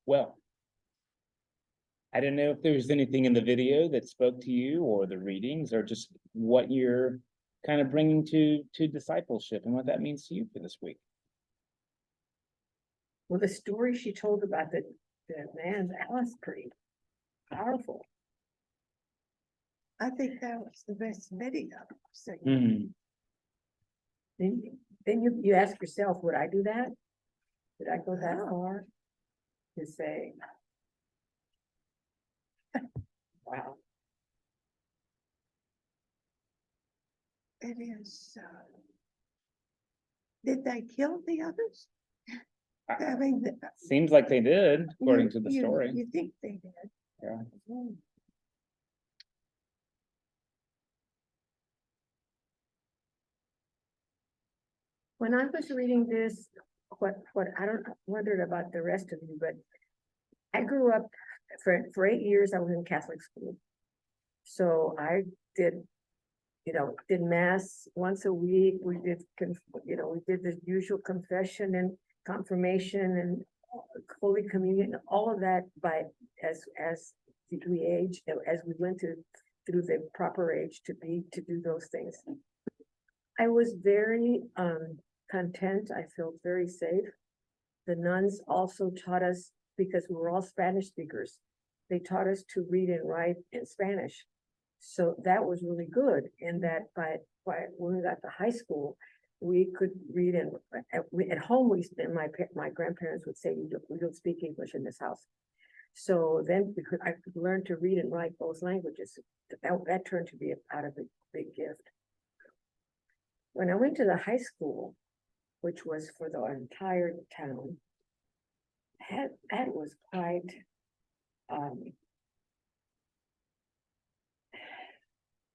Well, I don't know if there's anything in the video that spoke to you, or the readings, or just what you're kind of bringing to discipleship and what that means to you for this week. Well, the story she told about the man, that was pretty powerful. I think that was the best video. So Mhm. Then you ask yourself, would I do that? Did I go that far to say, wow, it is. Did they kill the others? I mean, Seems like they did, according to the story. You think they did? Yeah. when I was reading this, what I don't wondered about the rest of you, but I grew up for 8 years. I was in Catholic school, so I did mass once a week. We did the usual confession and confirmation and Holy Communion, all of that. But as we aged, as we went through the proper age to do those things, I was very content. I felt very safe. The nuns also taught us, because we were all Spanish speakers, they taught us to read and write in Spanish. So that was really good in that by when we got to high school, we could read, and at home my grandparents would say, we don't speak English in this house. So then I could learn to read and write both languages. That turned to be a big gift. When I went to the high school, which was for the entire town, that was quite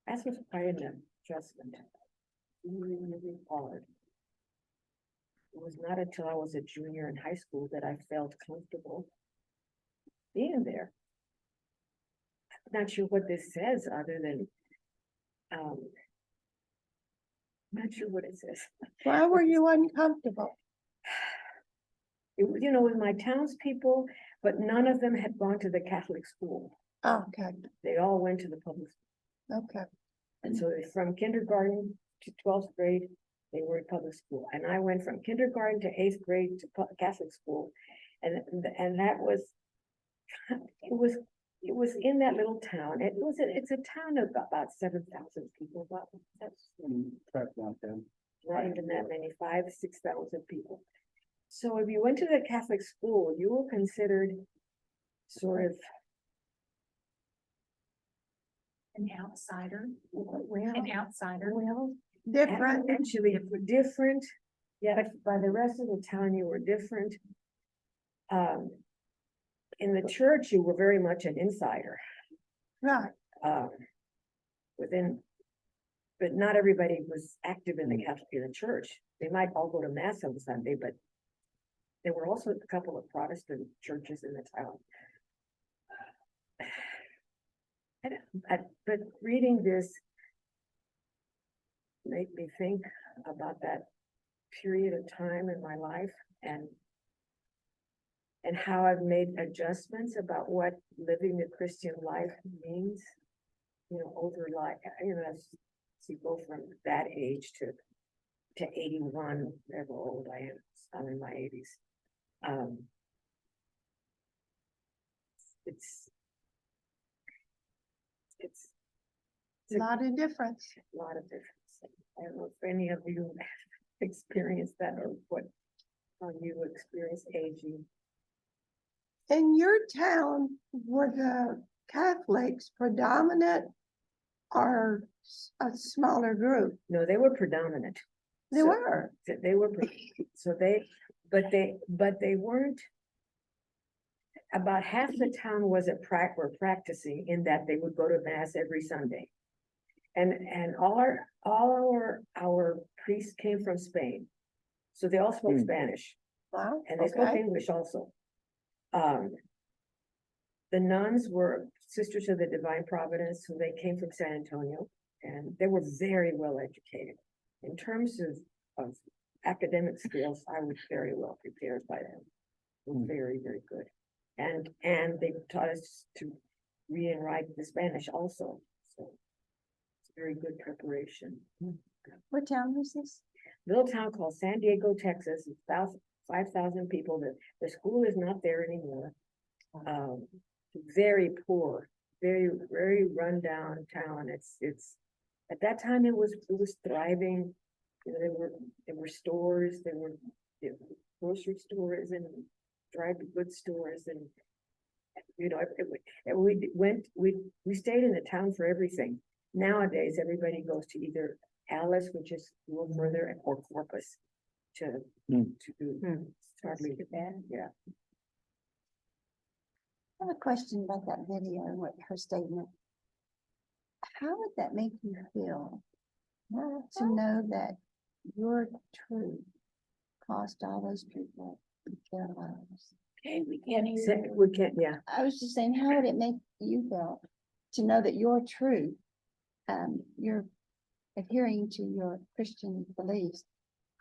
that was quite an adjustment. Really, really hard. It was not until I was a junior in high school that I felt comfortable being there. I'm not sure what this says other than not sure what it says. Why were you uncomfortable? It was, with my townspeople, but none of them had gone to the Catholic school. Oh, okay, They all went to the public school. okay. And so from kindergarten to 12th grade, they were in public school. And I went from kindergarten to 8th grade to Catholic school. And that was, it was in that little town. It's a town of about 7,000 people. That's not even that many, 5,000-6,000 people. So if you went to the Catholic school, you were considered sort of An outsider. well, An outsider. well, Different. actually different. Yeah, but by the rest of the town, you were different. In the church, you were very much an insider. Right. But not everybody was active in the church. They might all go to mass on Sunday, but there were also a couple of Protestant churches in the town. But reading this made me think about that period of time in my life and how I've made adjustments about what living the Christian life means, over life, as you go from that age to 81, whatever old I am. I'm in my 80s. It's A lot of difference. a lot of difference. I don't know if any of you experienced that or how you experience aging. In your town, were the Catholics predominant or a smaller group? No, they were predominant. They So- were. They were, but they weren't. About half the town were practicing in that they would go to mass every Sunday. And all our priests came from Spain. So they all spoke Spanish, Wow. and they spoke Okay. English also. The nuns were Sisters of the Divine Providence, so they came from San Antonio, and they were very well educated. In terms of academic skills, I was very well prepared by them. Very, very good. And they taught us to read and write the Spanish also, so. It's very good preparation. What town was this? Little town called San Diego, Texas, 5,000 people, the school is not there anymore. Very poor, very rundown town, it's, at that time it was thriving. You know, there were stores, there were grocery stores and dry goods stores and, you know, we stayed in the town for everything. Nowadays, everybody goes to either Alice, which is a little further, or Corpus to do. It's hardly bad, yeah. I have a question about that video and what her statement. How would that make you feel to know that your truth cost all those people their lives? Okay, we can't yeah. I was just saying, how would it make you feel to know that your truth, you're adhering to your Christian beliefs,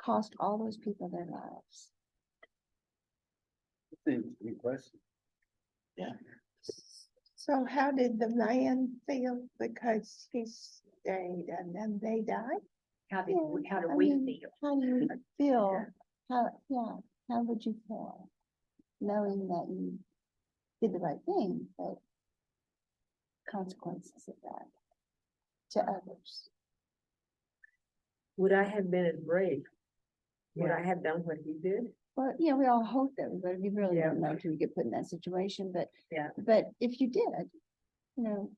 cost all those people their lives? Good question. So how did the man feel because he stayed and then they died? How do I we mean, feel? How do you feel? How would you feel knowing that you did the right thing, but consequences of that to others? Would I have been as brave? Would I have done what he did? Well, yeah, we all hope that, but we really Yeah. don't know until we get put in that situation, but. Yeah. But if you did, you know.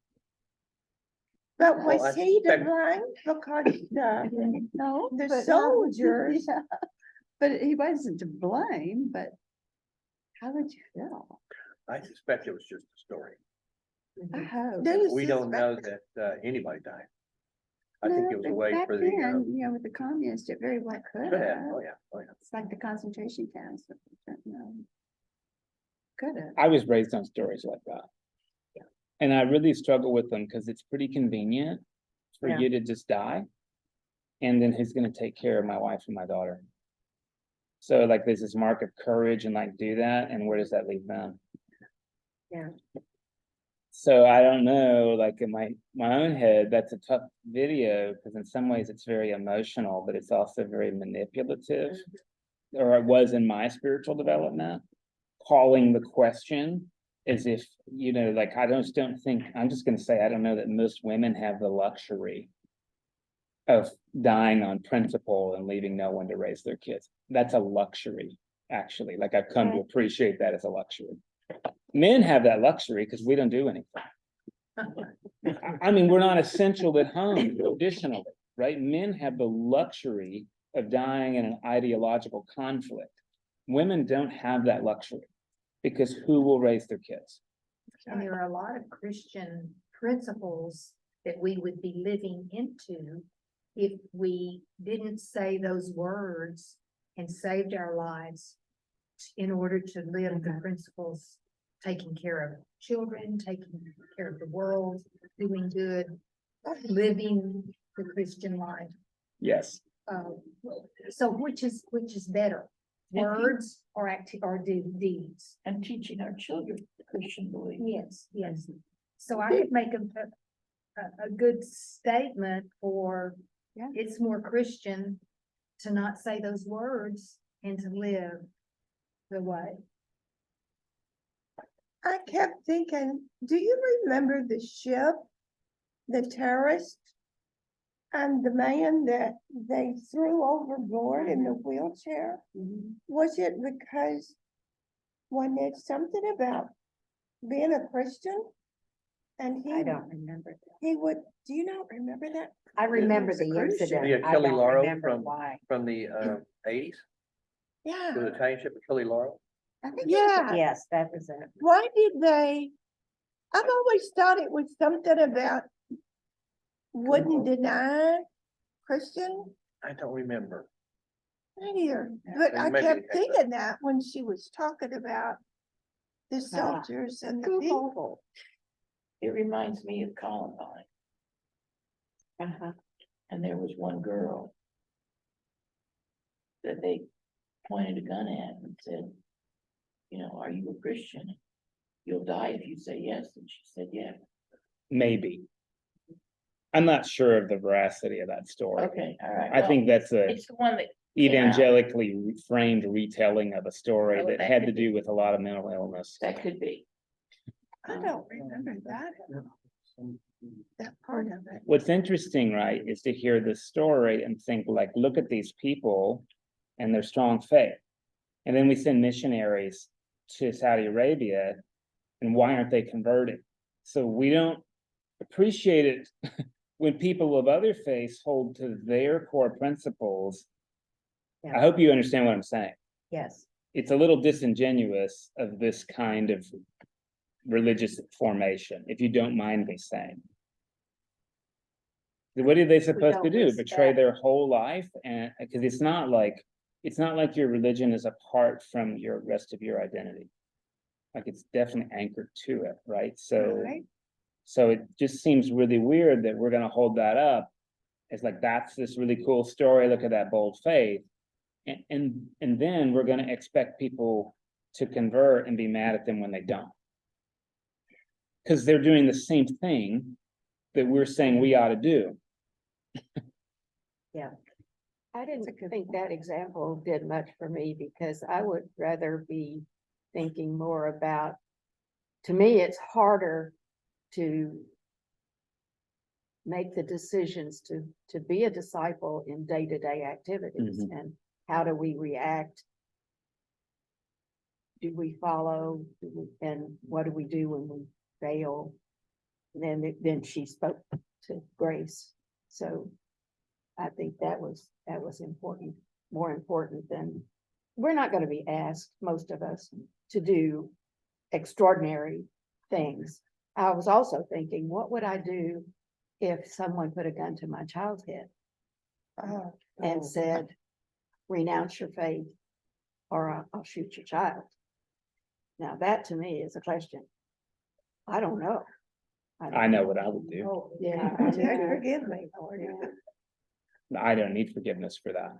But Well, was he to blame because No. the but how would you- soldiers- yeah. But he wasn't to blame, but how would you feel? I suspect it was just a story. I hope. Do you We don't know suspect- that anybody died. I think it was a but way back for the, then, you know, with the communists, it very well could could have, have. oh yeah, oh yeah. It's like the concentration camps, you know. Could have. I was raised on stories like that. And I really struggle with them because it's pretty convenient for Yeah. you to just die. And then who's gonna take care of my wife and my daughter? So like there's this mark of courage and like do that, and where does that leave them? Yeah. So I don't know, like in my own head, that's a tough video, because in some ways it's very emotional, but it's also very manipulative. Or it was in my spiritual development, calling the question as if, you know, like I just don't think, I'm just gonna say, I don't know that most women have the luxury of dying on principle and leaving no one to raise their kids. That's a luxury, actually. Like I've come to appreciate that as a luxury. Men have that luxury because we don't do anything. I mean, we're not essential at home traditionally, right? Men have the luxury of dying in an ideological conflict. Women don't have that luxury because who will raise their kids? And there are a lot of Christian principles that we would be living into if we didn't say those words and saved our lives in order to live the principles, taking care of children, taking care of the world, doing good, living the Christian life. Yes. So which is better, words or deeds? And teaching our children the Christian belief. Yes, yes. So I could make a good statement for, Yeah. it's more Christian to not say those words and to live the way. I kept thinking, do you remember the ship, the terrorist? And the man that they threw overboard in the wheelchair? Was it because when it's something about being a Christian? And I don't remember that. he would, do you not remember that? I remember the Cruise ship. incident. Yeah, I Kelly don't Lauro remember why. from the eighties, Yeah, the Italian ship with Kelly Lauro. I think. yeah. Yes, that was it. Why did they? I've always thought it was something about wouldn't deny Christian I don't remember. here, but So I you maybe kept had thinking that when she was talking about the soldiers and the people. It reminds me of Columbine, and there was one girl that they pointed a gun at and said, you know, are you a Christian? you'll die if you say yes, and she said, yeah. Maybe. I'm not sure of the veracity of that story. Okay, all right. I well, think that's a It's the one that, came out. evangelically framed retelling of a story Oh, that that had to could be. do with a lot of mental illness. that could be. I don't remember that. That part of it. What's interesting, right, is to hear this story and think like, look at these people and their strong faith. And then we send missionaries to Saudi Arabia, and why aren't they converted? So we don't appreciate it when people of other faiths hold to their core principles. I hope you understand what I'm saying. Yes. It's a little disingenuous of this kind of religious formation, if you don't mind me saying. What are they supposed to don't do? risk Betray that. their whole life? And because it's not like your religion is apart from your rest of your identity. Like it's definitely anchored to it, right? So, Right. so it just seems really weird that we're gonna hold that up. It's like, that's this really cool story. Look at that bold faith. And then we're gonna expect people to convert and be mad at them when they don't. Because they're doing the same thing that we're saying we ought to do. I didn't think that example did much for me because I would rather be thinking more about, to me, it's harder to make the decisions to be a disciple in day-to-day activities and how do we react? Do we follow? And what do we do when we fail? And then she spoke to Grace. So I think that was important, more important than, we're not going to be asked, most of us, to do extraordinary things. I was also thinking, what would I do if someone put a gun to my child's head and said, renounce your faith or I'll shoot your child? Now that to me is a question. I don't know. I know what I would do. Oh, yeah. Forgive me, Lord. I don't need forgiveness for that.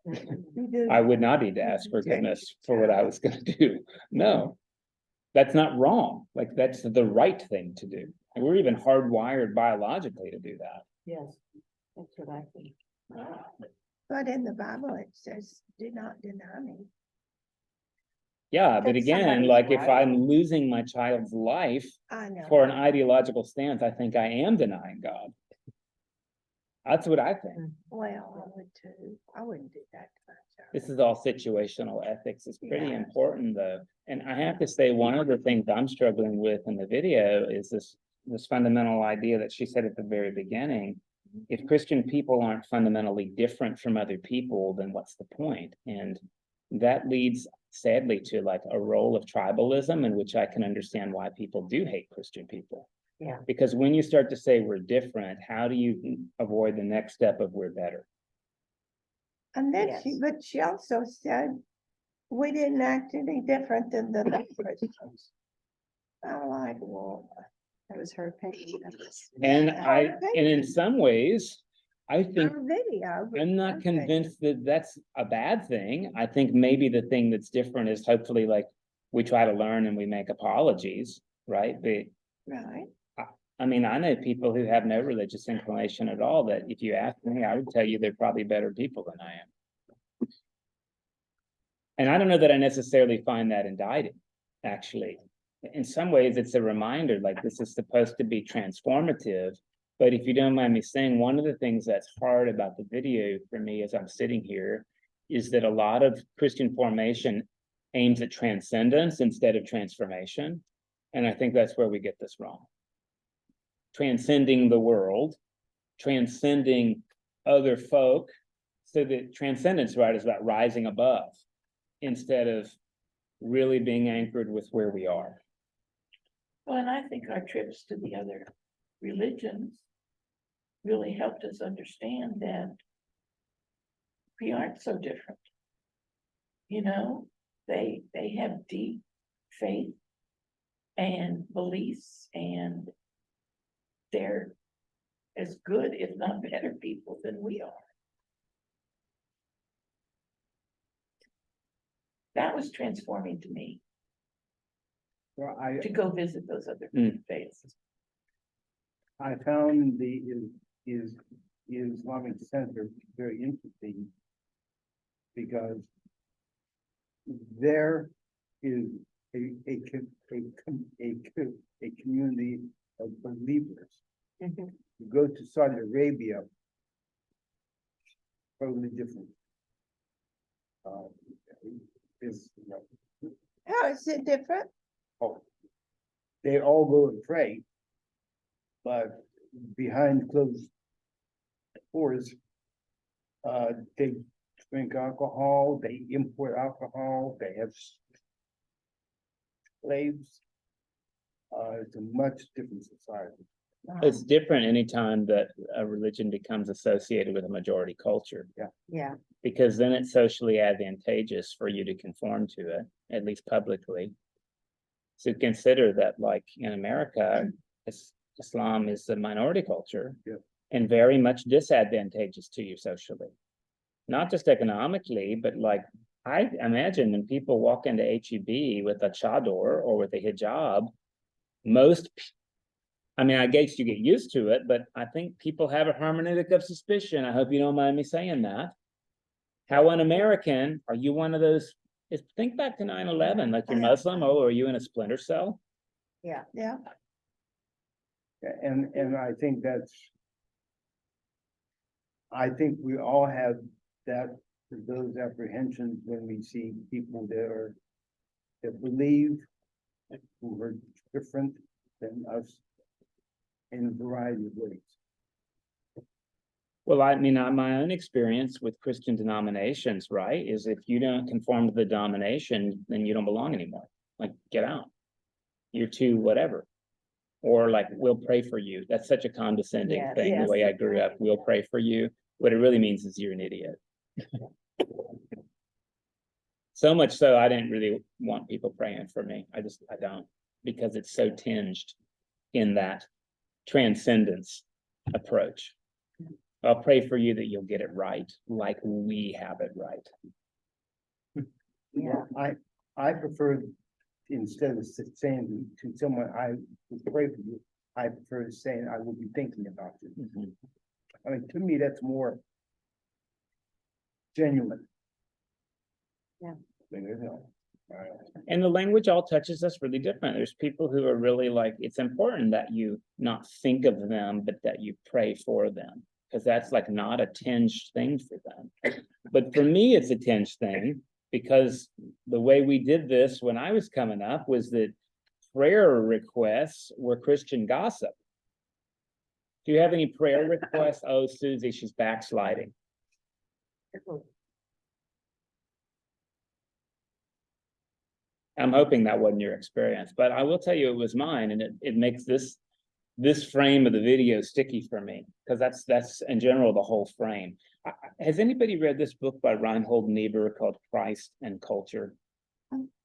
You do. I would not need to ask forgiveness for what I was gonna do. No. That's not wrong. Like, that's the right thing to do. And we're even hardwired biologically to do that. Yes, that's what I think. But in the Bible, it says, do not deny me. Yeah, but That's again, somebody's like if right. I'm losing my child's life I know. for an ideological stance, I think I am denying God. That's what I think. Well, I would too. I wouldn't do that to my child. This is all situational ethics. It's pretty Yeah. important though. And I have to say, one of the things I'm struggling with in the video is this fundamental idea that she said at the very beginning. If Christian people aren't fundamentally different from other people, then what's the point? And that leads sadly to like a role of tribalism, in which I can understand why people do hate Christian people. Yeah. Because when you start to say we're different, how do you avoid the next step of we're better? And then Yes. but she also said, we didn't act any different than the neighbors. I'm like, well, That was her opinion. And Our in some ways, I think our video. but I'm not our thing. convinced that that's a bad thing. I think maybe the thing that's different is hopefully like we try to learn and we make apologies, right? But Right. I mean, I know people who have no religious inclination at all that if you ask me, I would tell you they're probably better people than I am. And I don't know that I necessarily find that indicting, actually. In some ways, it's a reminder, like this is supposed to be transformative. But if you don't mind me saying, one of the things that's hard about the video for me as I'm sitting here is that a lot of Christian formation aims at transcendence instead of transformation. And I think that's where we get this wrong. Transcending the world, transcending other folk, so that transcendence, right, is about rising above instead of really being anchored with where we are. Well, and I think our trips to the other religions really helped us understand that we aren't so different. You know, they have deep faith and beliefs, and they're as good, if not better people than we are. That was transforming to me. Well, to go visit those other Mm. faiths. I found the Islamic Center very interesting because there is a community of believers. Mhm. You go to Saudi Arabia, totally different. Is, How is it different? oh, they all go and pray, but behind closed doors, they drink alcohol, they import alcohol, they have slaves. It's a much different society. It's different anytime that a religion becomes associated with a majority culture, Yeah, because then it's socially advantageous for you to conform to it, at least publicly. So consider that, like in America, Islam is a minority culture. Yeah. And very much disadvantageous to you socially. Not just economically, but like, I imagine when people walk into HEB with a chador or with a hijab, I mean, I guess you get used to it, but I think people have a hermeneutic of suspicion. I hope you don't mind me saying that. How un-American, are you one of those, think back to 9/11, like you're Muslim, oh, are you in a splinter cell? yeah. Yeah, And I think we all have those apprehensions when we see people that believe, who are different than us in a variety of ways. Well, I mean, my own experience with Christian denominations, right, is if you don't conform to the denomination, then you don't belong anymore. Like, get out. You're too whatever. Or like, we'll pray for you. That's such a condescending Yes, thing, the yes. way I grew up. We'll pray for you. What it really means is you're an idiot. So much so, I didn't really want people praying for me. I don't, because it's so tinged in that transcendence approach. I'll pray for you that you'll get it right, like we have it right. Yeah. I prefer, instead of saying to someone, I will pray for you, I prefer saying, I will be thinking about you. Mhm. I mean, to me, that's more genuine. Yeah. You know, And the language all touches us really different. There's people who are really like, it's important that you not think of them, but that you pray for them. Because that's like not a tinged thing for them. But for me, it's a tinged thing because the way we did this when I was coming up was that prayer requests were Christian gossip. Do you have any prayer requests? Oh, Susie, she's backsliding. I'm hoping that wasn't your experience, but I will tell you it was mine, and it makes this frame of the video sticky for me, because that's in general the whole frame. Has anybody read this book by Reinhold Niebuhr called Christ and Culture?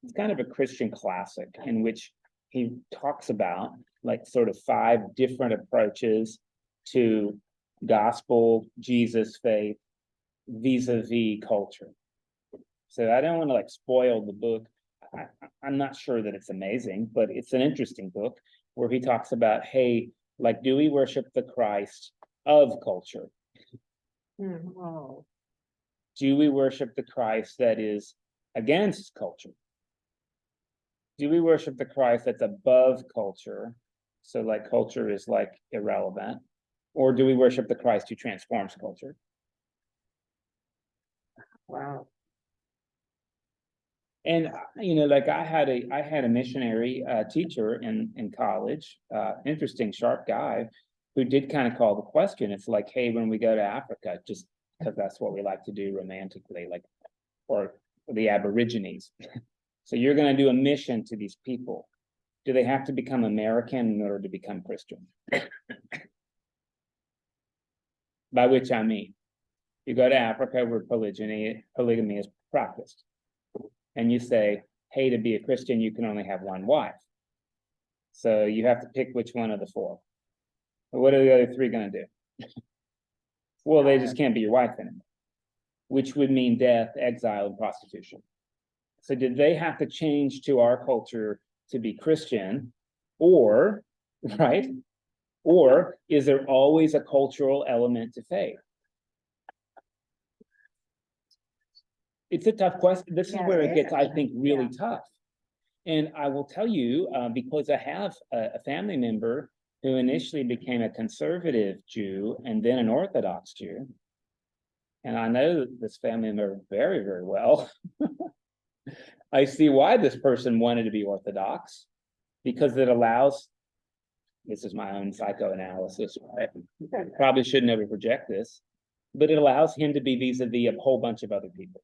It's kind of a Christian classic in which he talks about like sort of 5 different approaches to gospel, Jesus faith, vis-a-vis culture. So I don't want to like spoil the book. I'm not sure that it's amazing, but it's an interesting book where he talks about, hey, like, do we worship the Christ of culture? Oh, Do we worship the Christ that is against culture? Do we worship the Christ that's above culture? So like culture is like irrelevant. Or do we worship the Christ who transforms culture? wow. And you know, like I had a missionary teacher in college, interesting, sharp guy, who did kind of call the question. It's like, hey, when we go to Africa, just because that's what we like to do romantically, like, or the Aborigines. So you're going to do a mission to these people. Do they have to become American in order to become Christian? By which I mean, you go to Africa where polygamy is practiced. And you say, hey, to be a Christian, you can only have one wife. So you have to pick which one of the 4. But what are the other 3 going to do? Well, they just can't be your wife anymore, which would mean death, exile, and prostitution. So did they have to change to our culture to be Christian, or, right? Or is there always a cultural element to faith? It's a tough question. This is Yeah, where it it gets, is. I think, really tough. And I will tell you, because I have a family member who initially became a conservative Jew and then an Orthodox Jew. And I know this family member very, very well. I see why this person wanted to be Orthodox, because it allows, this is my own psychoanalysis, right? Probably should never project this, but it allows him to be vis-a-vis a whole bunch of other people.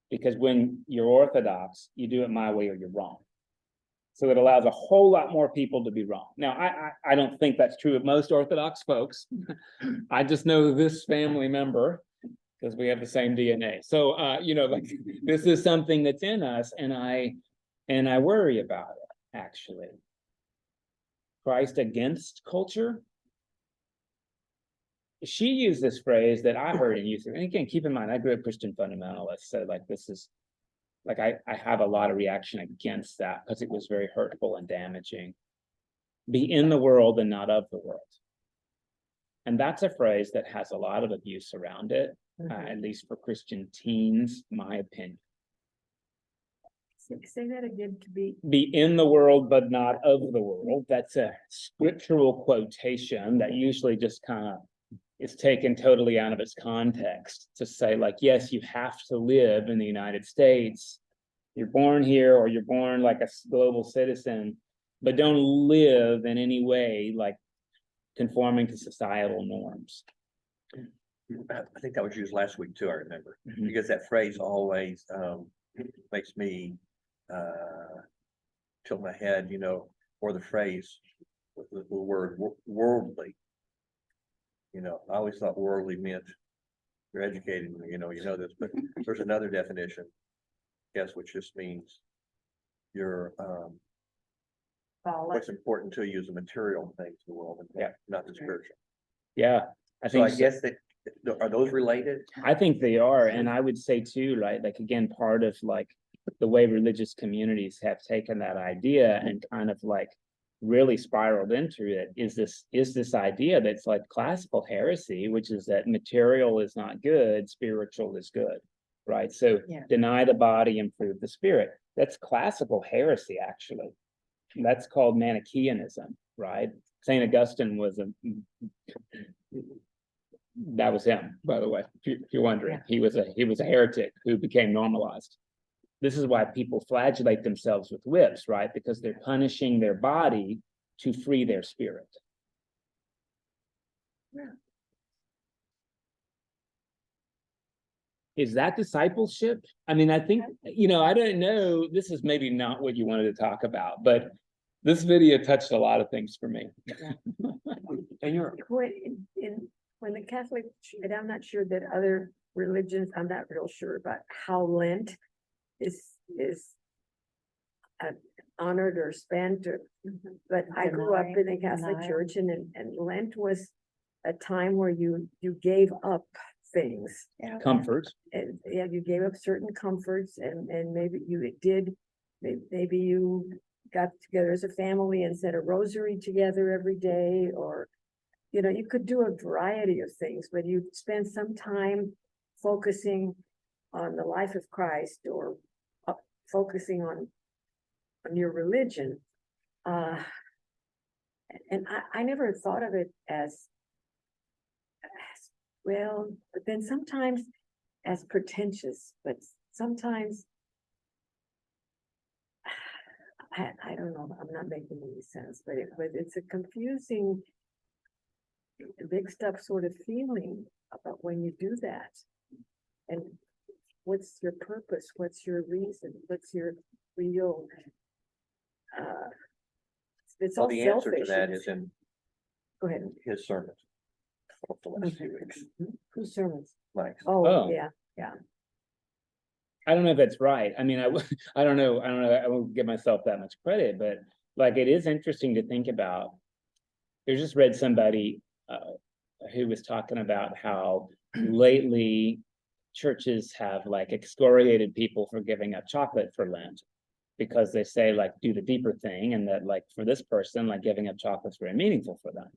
Because when you're Orthodox, you do it my way or you're wrong. So it allows a whole lot more people to be wrong. Now, I don't think that's true of most Orthodox folks. I just know this family member because we have the same DNA. So, like this is something that's in us, and I worry about it, actually. Christ against culture? She used this phrase that I heard in youth. And again, keep in mind, I grew up Christian fundamentalist. So like, this is like, I have a lot of reaction against that because it was very hurtful and damaging. Be in the world and not of the world. And that's a phrase that has a lot of abuse around it, at least for Christian teens, my opinion. Say that again, to be. Be in the world, but not of the world. That's a scriptural quotation that usually just kind of is taken totally out of its context to say, like, yes, you have to live in the United States. You're born here, or you're born like a global citizen, but don't live in any way like conforming to societal norms. I think that was used last week too, I remember, Mhm. because that phrase always makes me tilt my head, or the phrase, the word worldly. I always thought worldly meant you're educated, you know this, but there's another definition, yes, which just means you're what's important to you is the material things in the world, and Yeah. not the spiritual. Yeah, I So I think guess that, are those related? I think they are, and I would say too, right, like again, part of like the way religious communities have taken that idea and kind of like really spiraled into it is this idea that's like classical heresy, which is that material is not good, spiritual is good, right? So Yeah. deny the body, improve the spirit. That's classical heresy, actually. That's called Manichaeanism, right? Saint Augustine was that was him, by the way, if you're wondering. He was a heretic who became normalized. This is why people flagellate themselves with whips, right? Because they're punishing their body to free their spirit. Yeah. Is that discipleship? I mean, I think, I don't know, this is maybe not what you wanted to talk about, but this video touched a lot of things for me. And you're, When the Catholic, and I'm not sure that other religions, I'm not real sure about how Lent is honored or spent, but I grew up in a Catholic church, and Lent was a time where you gave up things. Comfort. And yeah, you gave up certain comforts, and maybe maybe you got together as a family and said a rosary together every day, or you could do a variety of things, but you spend some time focusing on the life of Christ, or focusing on your religion. And I never thought of it as well, but then sometimes as pretentious, but sometimes I don't know, I'm not making any sense, but it's a confusing, mixed up sort of feeling about when you do that. And what's your purpose? What's your reason? What's your real it's well, all the answer to selfish. that is in Go ahead. his sermons of the last few weeks, Whose sermons? Mike's. Oh, Oh. yeah. I don't know if that's right. I mean, I don't know. I won't give myself that much credit, but like, it is interesting to think about. I just read somebody who was talking about how lately churches have like excoriated people for giving up chocolate for Lent, because they say like, do the deeper thing, and that like for this person, like giving up chocolate's very meaningful for them.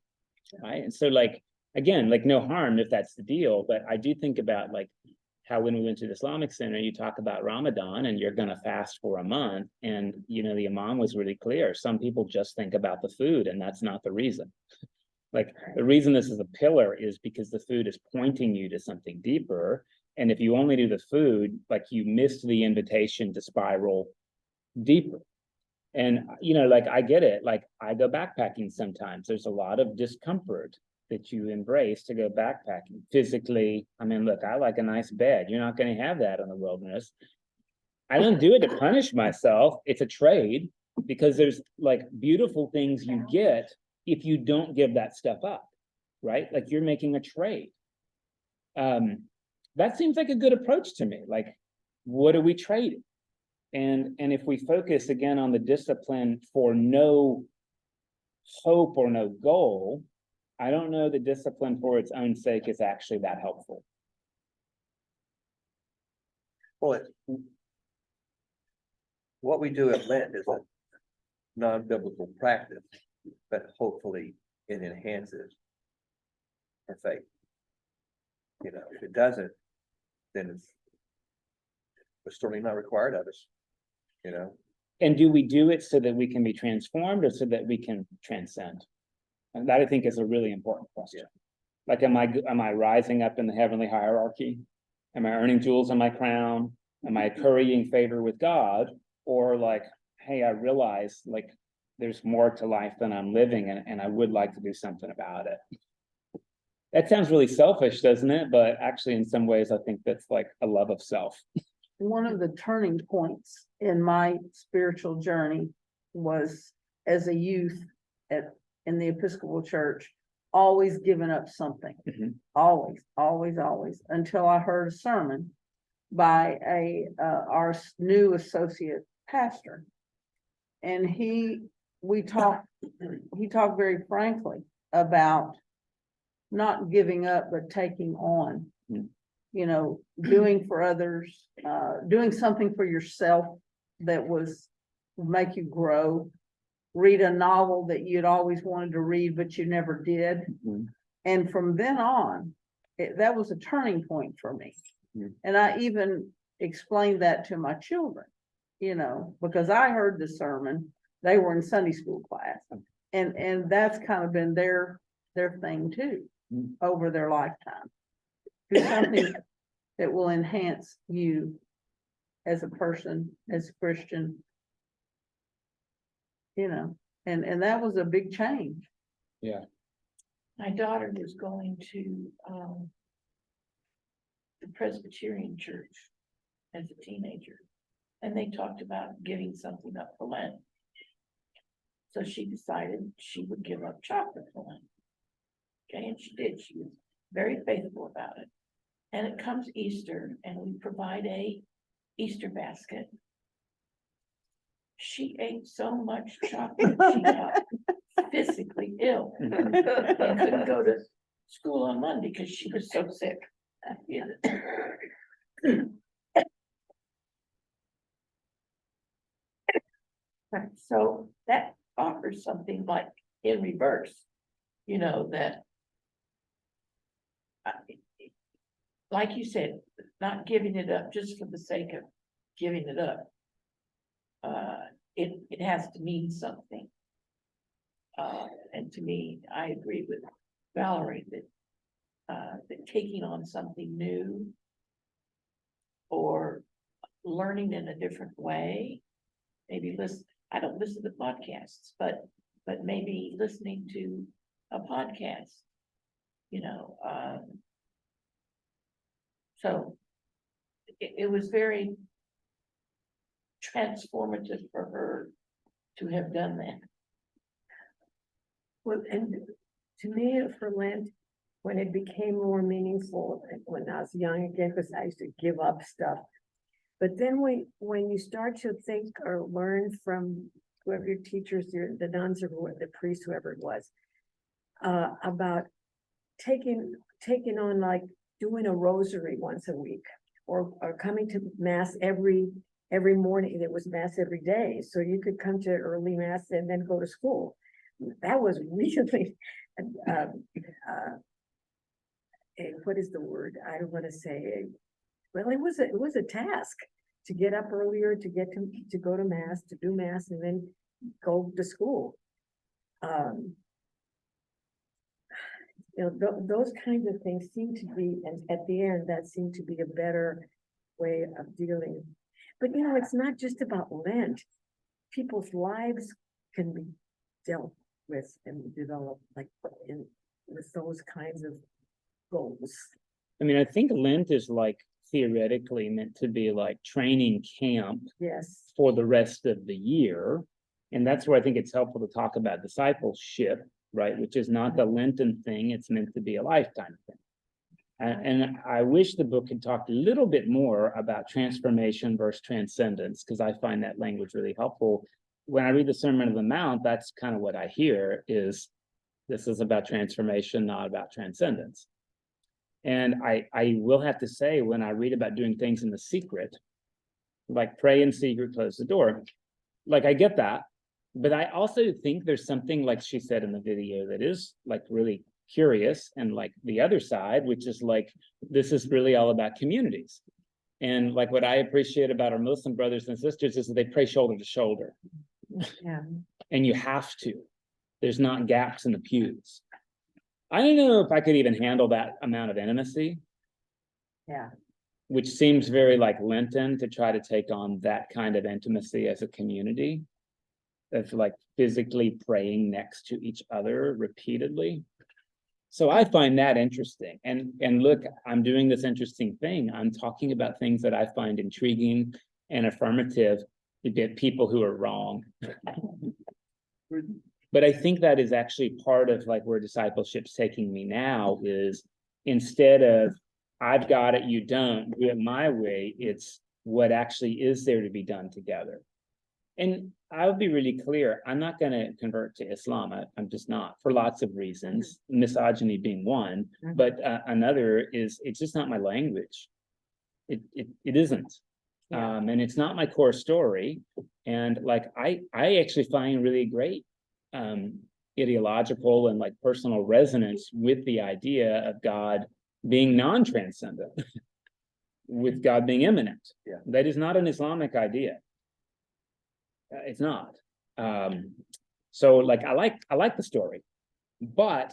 Right, and so like, again, like no harm if that's the deal, but I do think about like how when we went to the Islamic Center, you talk about Ramadan and you're gonna fast for a month, and the imam was really clear. Some people just think about the food, and that's not the reason. Like the reason this is a pillar is because the food is pointing you to something deeper. And if you only do the food, like you missed the invitation to spiral deeper. And like I get it. Like I go backpacking sometimes. There's a lot of discomfort that you embrace to go backpacking physically. I mean, look, I like a nice bed. You're not going to have that in the wilderness. I don't do it to punish myself. It's a trade, because there's like beautiful things you get if you don't give that stuff up, right? Like you're making a trade. That seems like a good approach to me. Like, what are we trading? And if we focus again on the discipline for no hope or no goal, I don't know the discipline for its own sake is actually that helpful. Well, what we do at Lent is a non-biblical practice, but hopefully it enhances our faith. If it doesn't, then it's certainly not required of us, And do we do it so that we can be transformed, or so that we can transcend? And that I think is a really important question. Like, am I rising up in the heavenly hierarchy? Am I earning jewels in my crown? Am I currying favor with God? Or like, hey, I realize like there's more to life than I'm living, and I would like to do something about it. That sounds really selfish, doesn't it? But actually, in some ways, I think that's like a love of self. One of the turning points in my spiritual journey was as a youth in the Episcopal Church, always giving up something. Mhm. Always, until I heard a sermon by our new associate pastor. And he talked very frankly about not giving up, but taking on, doing for others, doing something for yourself that would make you grow, read a novel that you'd always wanted to read, but you never did. Mhm. And from then on, that was a turning point for me. Mhm. And I even explained that to my children, because I heard the sermon, they were in Sunday school class. And that's kind of been their thing too, over their lifetime. Do something that will enhance you as a person, as a Christian, and that was a big change. Yeah. My daughter was going to the Presbyterian church as a teenager, and they talked about giving something up for Lent. So she decided she would give up chocolate for Lent. Okay, and she did. She was very faithful about it. And it comes Easter, and we provide a Easter basket. She ate so much chocolate, she got physically ill. And couldn't go to school on Monday because she was so sick. So that offers something like in reverse, that like you said, not giving it up just for the sake of giving it up. It has to mean something. And to me, I agree with Valerie that taking on something new or learning in a different way, maybe I don't listen to podcasts, but maybe listening to a podcast, so it was very transformative for her to have done that. Well, and to me, for Lent, when it became more meaningful, when I was young again, because I used to give up stuff. But then when you start to think or learn from whoever your teachers, the nuns or the priests, whoever it was, about taking on like doing a rosary once a week, or coming to mass every every morning, there was mass every day, so you could come to early mass and then go to school. That was really, what is the word? I don't want to say, well, it was a task to get up earlier, to get to go to mass, to do mass, and then go to school. Those kinds of things seem to be, and at the end, that seemed to be a better way of dealing. But it's not just about Lent. People's lives can be dealt with and developed with those kinds of goals. I mean, I think Lent is like theoretically meant to be like training camp Yes. for the rest of the year. And that's where I think it's helpful to talk about discipleship, right? Which is not the Lenten thing, it's meant to be a lifetime thing. And I wish the book had talked a little bit more about transformation versus transcendence, because I find that language really helpful. When I read the Sermon on the Mount, that's kind of what I hear is this is about transformation, not about transcendence. And I will have to say, when I read about doing things in the secret, like pray in secret, close the door, like I get that. But I also think there's something, like she said in the video, that is like really curious, and like the other side, which is like, this is really all about communities. And like what I appreciate about our Muslim brothers and sisters is that they pray shoulder to shoulder. Yeah. And you have to. There's not gaps in the pews. I don't know if I could even handle that amount of intimacy. Yeah. Which seems very like Lenten, to try to take on that kind of intimacy as a community. Of like physically praying next to each other repeatedly. So I find that interesting. And look, I'm doing this interesting thing. I'm talking about things that I find intriguing and affirmative to get people who are wrong. But I think that is actually part of like where discipleship's taking me now, is instead of I've got it, you don't, do it my way, it's what actually is there to be done together. And I'll be really clear, I'm not going to convert to Islam. I'm just not, for lots of reasons, misogyny being one, but another is it's just not my language. It isn't. Yeah. And it's not my core story. And like, I actually find really great ideological and like personal resonance with the idea of God being non-transcendent, with God being immanent. Yeah. That is not an Islamic idea. It's not. So like I like the story, but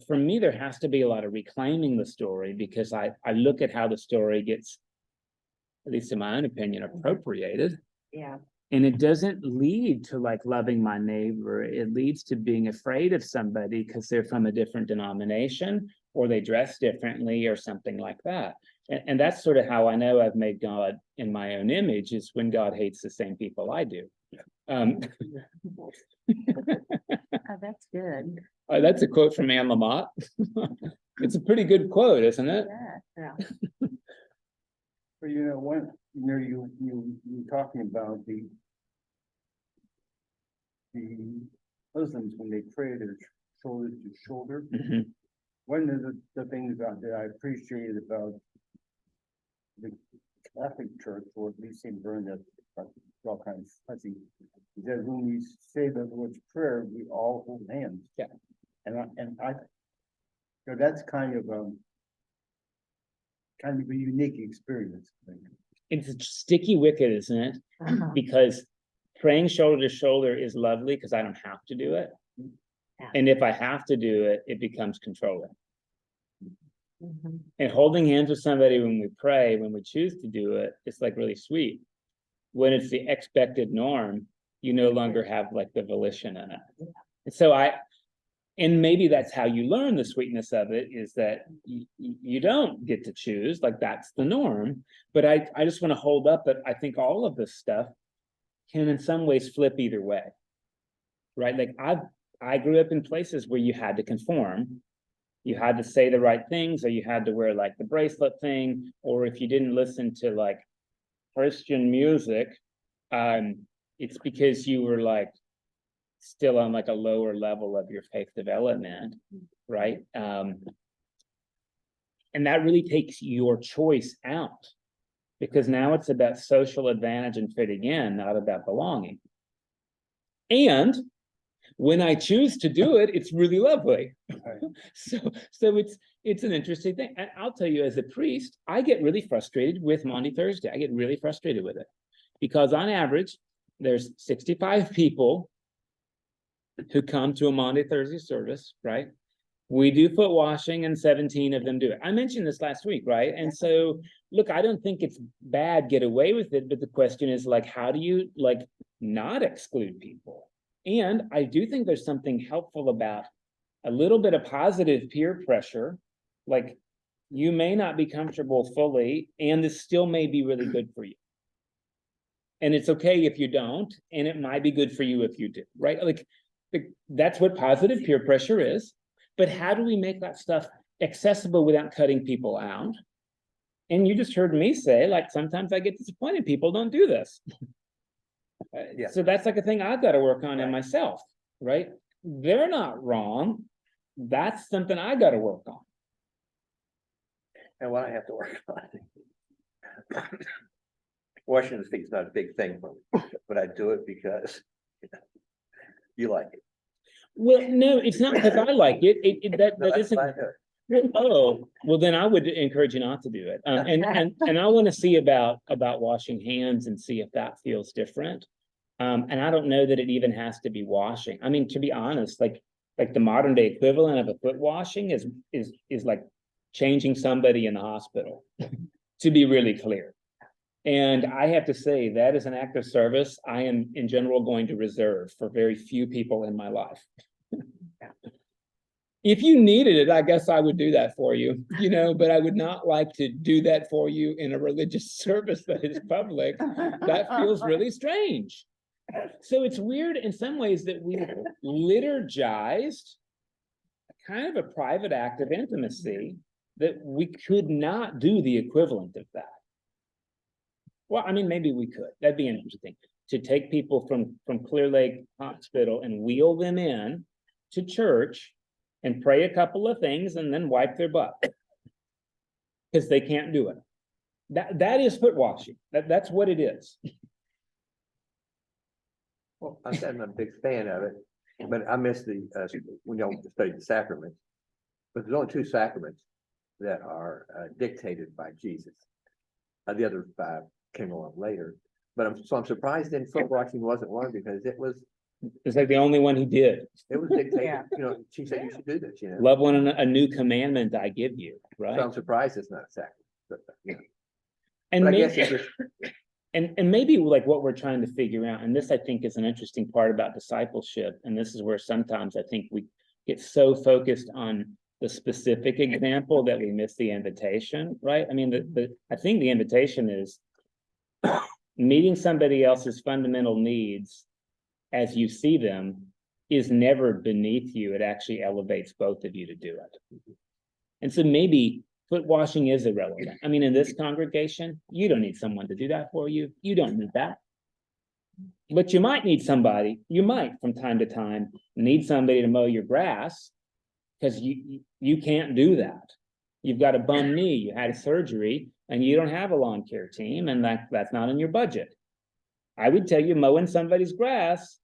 for me there has to be a lot of reclaiming the story, because I look at how the story gets, at least in my own opinion, appropriated. Yeah. And it doesn't lead to like loving my neighbor. It leads to being afraid of somebody because they're from a different denomination, or they dress differently, or something like that. And that's sort of how I know I've made God in my own image, is when God hates the same people I do. Oh, that's good. That's a quote from Anne Lamott. It's a pretty good quote, isn't it? Yeah. But you talking about the Muslims when they pray, they're shoulder to shoulder. Mhm. One of the things that I appreciated about the Catholic Church, or at least in Vernon, all kinds of fuzzy, is that when we say the Lord's Prayer, we all hold hands. Yeah. And I so that's kind of a unique experience. I think. It's a sticky wicket, isn't it? Uh-huh. Because praying shoulder to shoulder is lovely because I don't have to do it. Yeah. And if I have to do it, it becomes controlling. Mhm. And holding hands with somebody when we pray, when we choose to do it, it's like really sweet. When it's the expected norm, you no longer have like the volition in it. And so and maybe that's how you learn the sweetness of it, is that you don't get to choose, like that's the norm. But I just want to hold up that I think all of this stuff can in some ways flip either way, right? Like I grew up in places where you had to conform. You had to say the right things, or you had to wear like the bracelet thing, or if you didn't listen to like Christian music, it's because you were like still on like a lower level of your faith development, right? And that really takes your choice out. Because now it's about social advantage and fitting in, not about belonging. And when I choose to do it, it's really lovely. Right. So it's an interesting thing. And I'll tell you, as a priest, I get really frustrated with Maundy Thursday. I get really frustrated with it. Because on average, there's 65 people who come to a Maundy Thursday service, right? We do foot washing and 17 of them do it. I mentioned this last week, right? And so, look, I don't think it's bad, get away with it, but the question is like, how do you like not exclude people? And I do think there's something helpful about a little bit of positive peer pressure. Like, you may not be comfortable fully, and this still may be really good for you. And it's okay if you don't, and it might be good for you if you do, right? Like, that's what positive peer pressure is. But how do we make that stuff accessible without cutting people out? And you just heard me say, like, sometimes I get disappointed people don't do this. Yeah. So that's like a thing I've got to work on in Right. myself, right? They're not wrong. That's something I got to work on. And what I have to work on. Washing the feet is not a big thing for me, but I do it because you like it. Well, no, it's not because I like it. That No, that's isn't. why I do it. Oh, well, then I would encourage you not to do it. And I want to see about washing hands and see if that feels different. And I don't know that it even has to be washing. I mean, to be honest, like the modern day equivalent of a foot washing is like changing somebody in the hospital, to be really clear. And I have to say that is an act of service I am in general going to reserve for very few people in my life. If you needed it, I guess I would do that for you, but I would not like to do that for you in a religious service that is public. That feels really strange. So it's weird in some ways that we liturgized kind of a private act of intimacy that we could not do the equivalent of that. Well, I mean, maybe we could. That'd be interesting to take people from Clear Lake Hospital and wheel them in to church and pray a couple of things and then wipe their butt because they can't do it. That is foot washing. That's what it is. Well, I said I'm a big fan of it, but I miss when y'all studied the sacraments. But there's only 2 sacraments that are dictated by Jesus. The other 5 came along later, but I'm surprised then foot washing wasn't one because it was It's like the only one he did. dictated, Yeah. She said you should do this, Love one a new commandment I give you, right? So I'm surprised it's not a sacrament, but, And but I guess maybe, it's just, and maybe like what we're trying to figure out, and this I think is an interesting part about discipleship, and this is where sometimes I think we get so focused on the specific example that we miss the invitation, right? I mean, I think the invitation is meeting somebody else's fundamental needs as you see them is never beneath you. It actually elevates both of you to do it. And so maybe foot washing is irrelevant. I mean, in this congregation, you don't need someone to do that for you. You don't need that. But you might need somebody, you might from time to time need somebody to mow your grass because you can't do that. You've got a bum knee, you had a surgery, and you don't have a lawn care team, and that's not in your budget. I would tell you mowing somebody's grass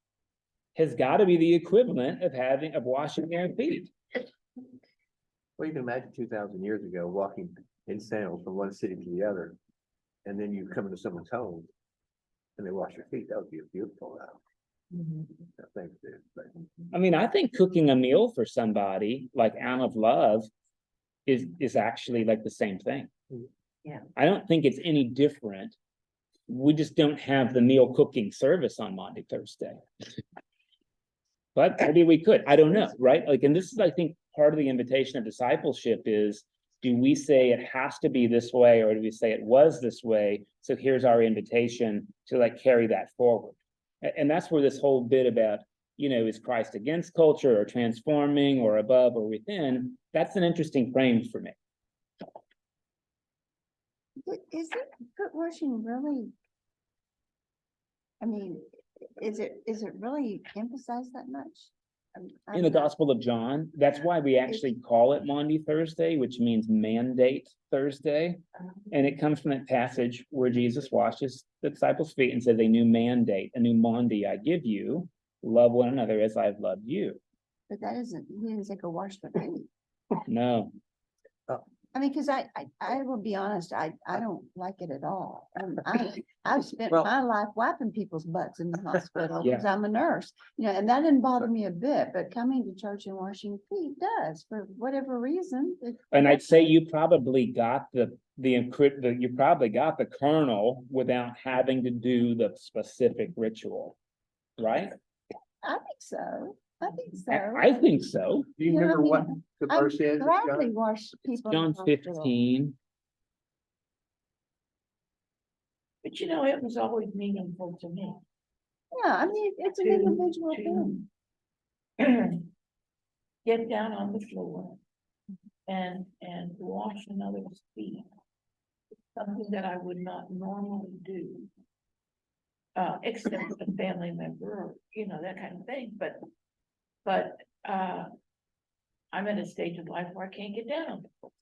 has got to be the equivalent of washing their feet. well, you can imagine 2,000 years ago, walking in sandals from one city to the other, and then you come into someone's home and they wash your feet. That would be a beautiful thing to do. But I mean, I think cooking a meal for somebody like out of love is actually like the same thing. Yeah. I don't think it's any different. We just don't have the meal cooking service on Maundy Thursday. But maybe we could, I don't know, right? Like, and this is, I think, part of the invitation of discipleship is, do we say it has to be this way, or do we say it was this way? So here's our invitation to like carry that forward. And that's where this whole bit about, is Christ against culture or transforming or above or within? That's an interesting frame for me. Is it foot washing really? I mean, is it really emphasized that much? I'm In the not- Gospel of John. That's why we actually call it Maundy Thursday, which means mandate Thursday. And it comes from that passage where Jesus washes the disciples' feet and said, a new mandate, a new Maundy I give you, love one another as I've loved you. But that isn't, he didn't say go wash their feet. No, I mean, cause I will be honest, I don't like it at all. I've spent Well- my life wiping people's butts in the hospital Yeah. because I'm a nurse. You know, and that didn't bother me a bit, but coming to church and washing feet does for whatever reason. and I'd say you probably got you probably got the kernel without having to do the specific ritual, right? I think so. I think so. I think so. Do you You know, remember I what mean, the I verse is? gladly John? wash people. in John the hospital. 15. But you know, it was always meaningful to me. Yeah, I mean, it's an to- individual thing. to get down on the floor and wash another's feet. Something that I would not normally do. Except a family member or, you know, that kind of thing, but I'm at a stage of life where I can't get down on the floor.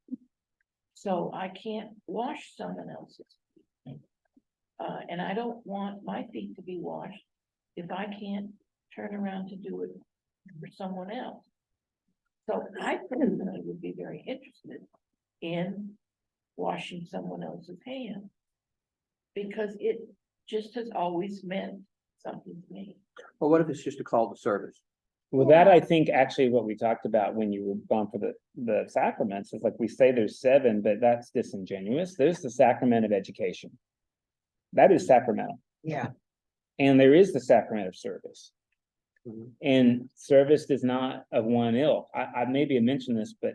So I can't wash someone else's feet. And I don't want my feet to be washed if I can't turn around to do it for someone else. So I personally would be very interested in washing someone else's hands. Because it just has always meant something to me. Well, what if it's just a call to service? Well, that I think actually what we talked about when you were gone for the sacraments is like we say there's 7, but that's disingenuous. There's the sacrament of education. That is sacramental. Yeah. And there is the sacrament of service. Mhm. And service is not of one ilk. I maybe have mentioned this, but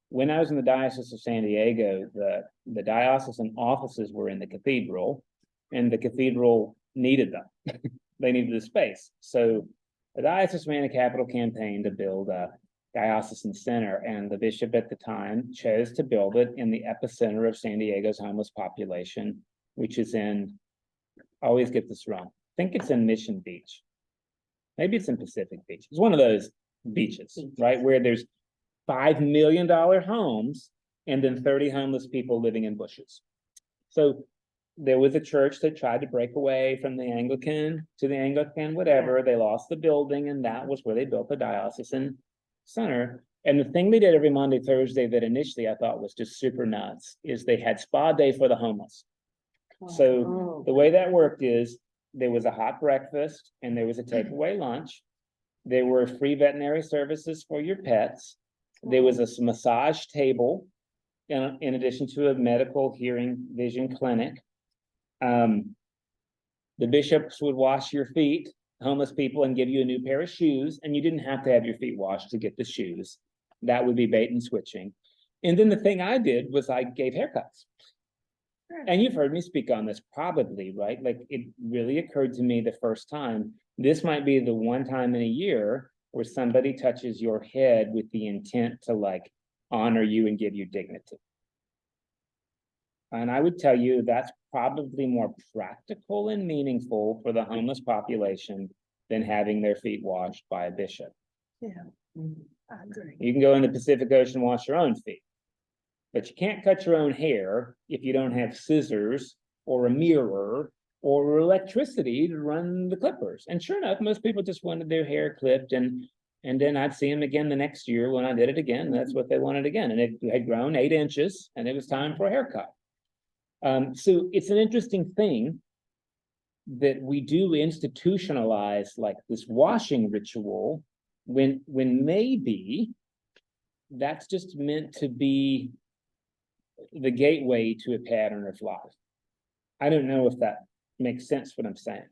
when I was in the Diocese of San Diego, the diocesan offices were in the cathedral, and the cathedral needed them. They needed the space. So the diocese ran a capital campaign to build a diocesan center, and the bishop at the time chose to build it in the epicenter of San Diego's homeless population, which is in, I always get this wrong, I think it's in Mission Beach. Maybe it's in Pacific Beach. It's one of those beaches, right, where there's $5 million homes and then 30 homeless people living in bushes. So there was a church that tried to break away from the Anglican to the Anglican, whatever. They lost the building, and that was where they built the diocesan center. And the thing they did every Monday, Thursday that initially I thought was just super nuts is they had spa day for the homeless. So the way that worked is there was a hot breakfast and there was a takeaway lunch. There were free veterinary services for your pets. There was a massage table in addition to a medical hearing vision clinic. The bishops would wash your feet, homeless people, and give you a new pair of shoes, and you didn't have to have your feet washed to get the shoes. That would be bait and switching. And then the thing I did was I gave haircuts. And you've heard me speak on this probably, right? Like it really occurred to me the first time, this might be the one time in a year where somebody touches your head with the intent to like honor you and give you dignity. And I would tell you that's probably more practical and meaningful for the homeless population than having their feet washed by a bishop. I agree. You can go in the Pacific Ocean and wash your own feet. But you can't cut your own hair if you don't have scissors or a mirror or electricity to run the clippers. And sure enough, most people just wanted their hair clipped, and then I'd see them again the next year when I did it again. That's what they wanted again. And it had grown 8 inches and it was time for a haircut. So it's an interesting thing that we do institutionalize like this washing ritual when maybe that's just meant to be the gateway to a pattern of life. I don't know if that makes sense what I'm saying.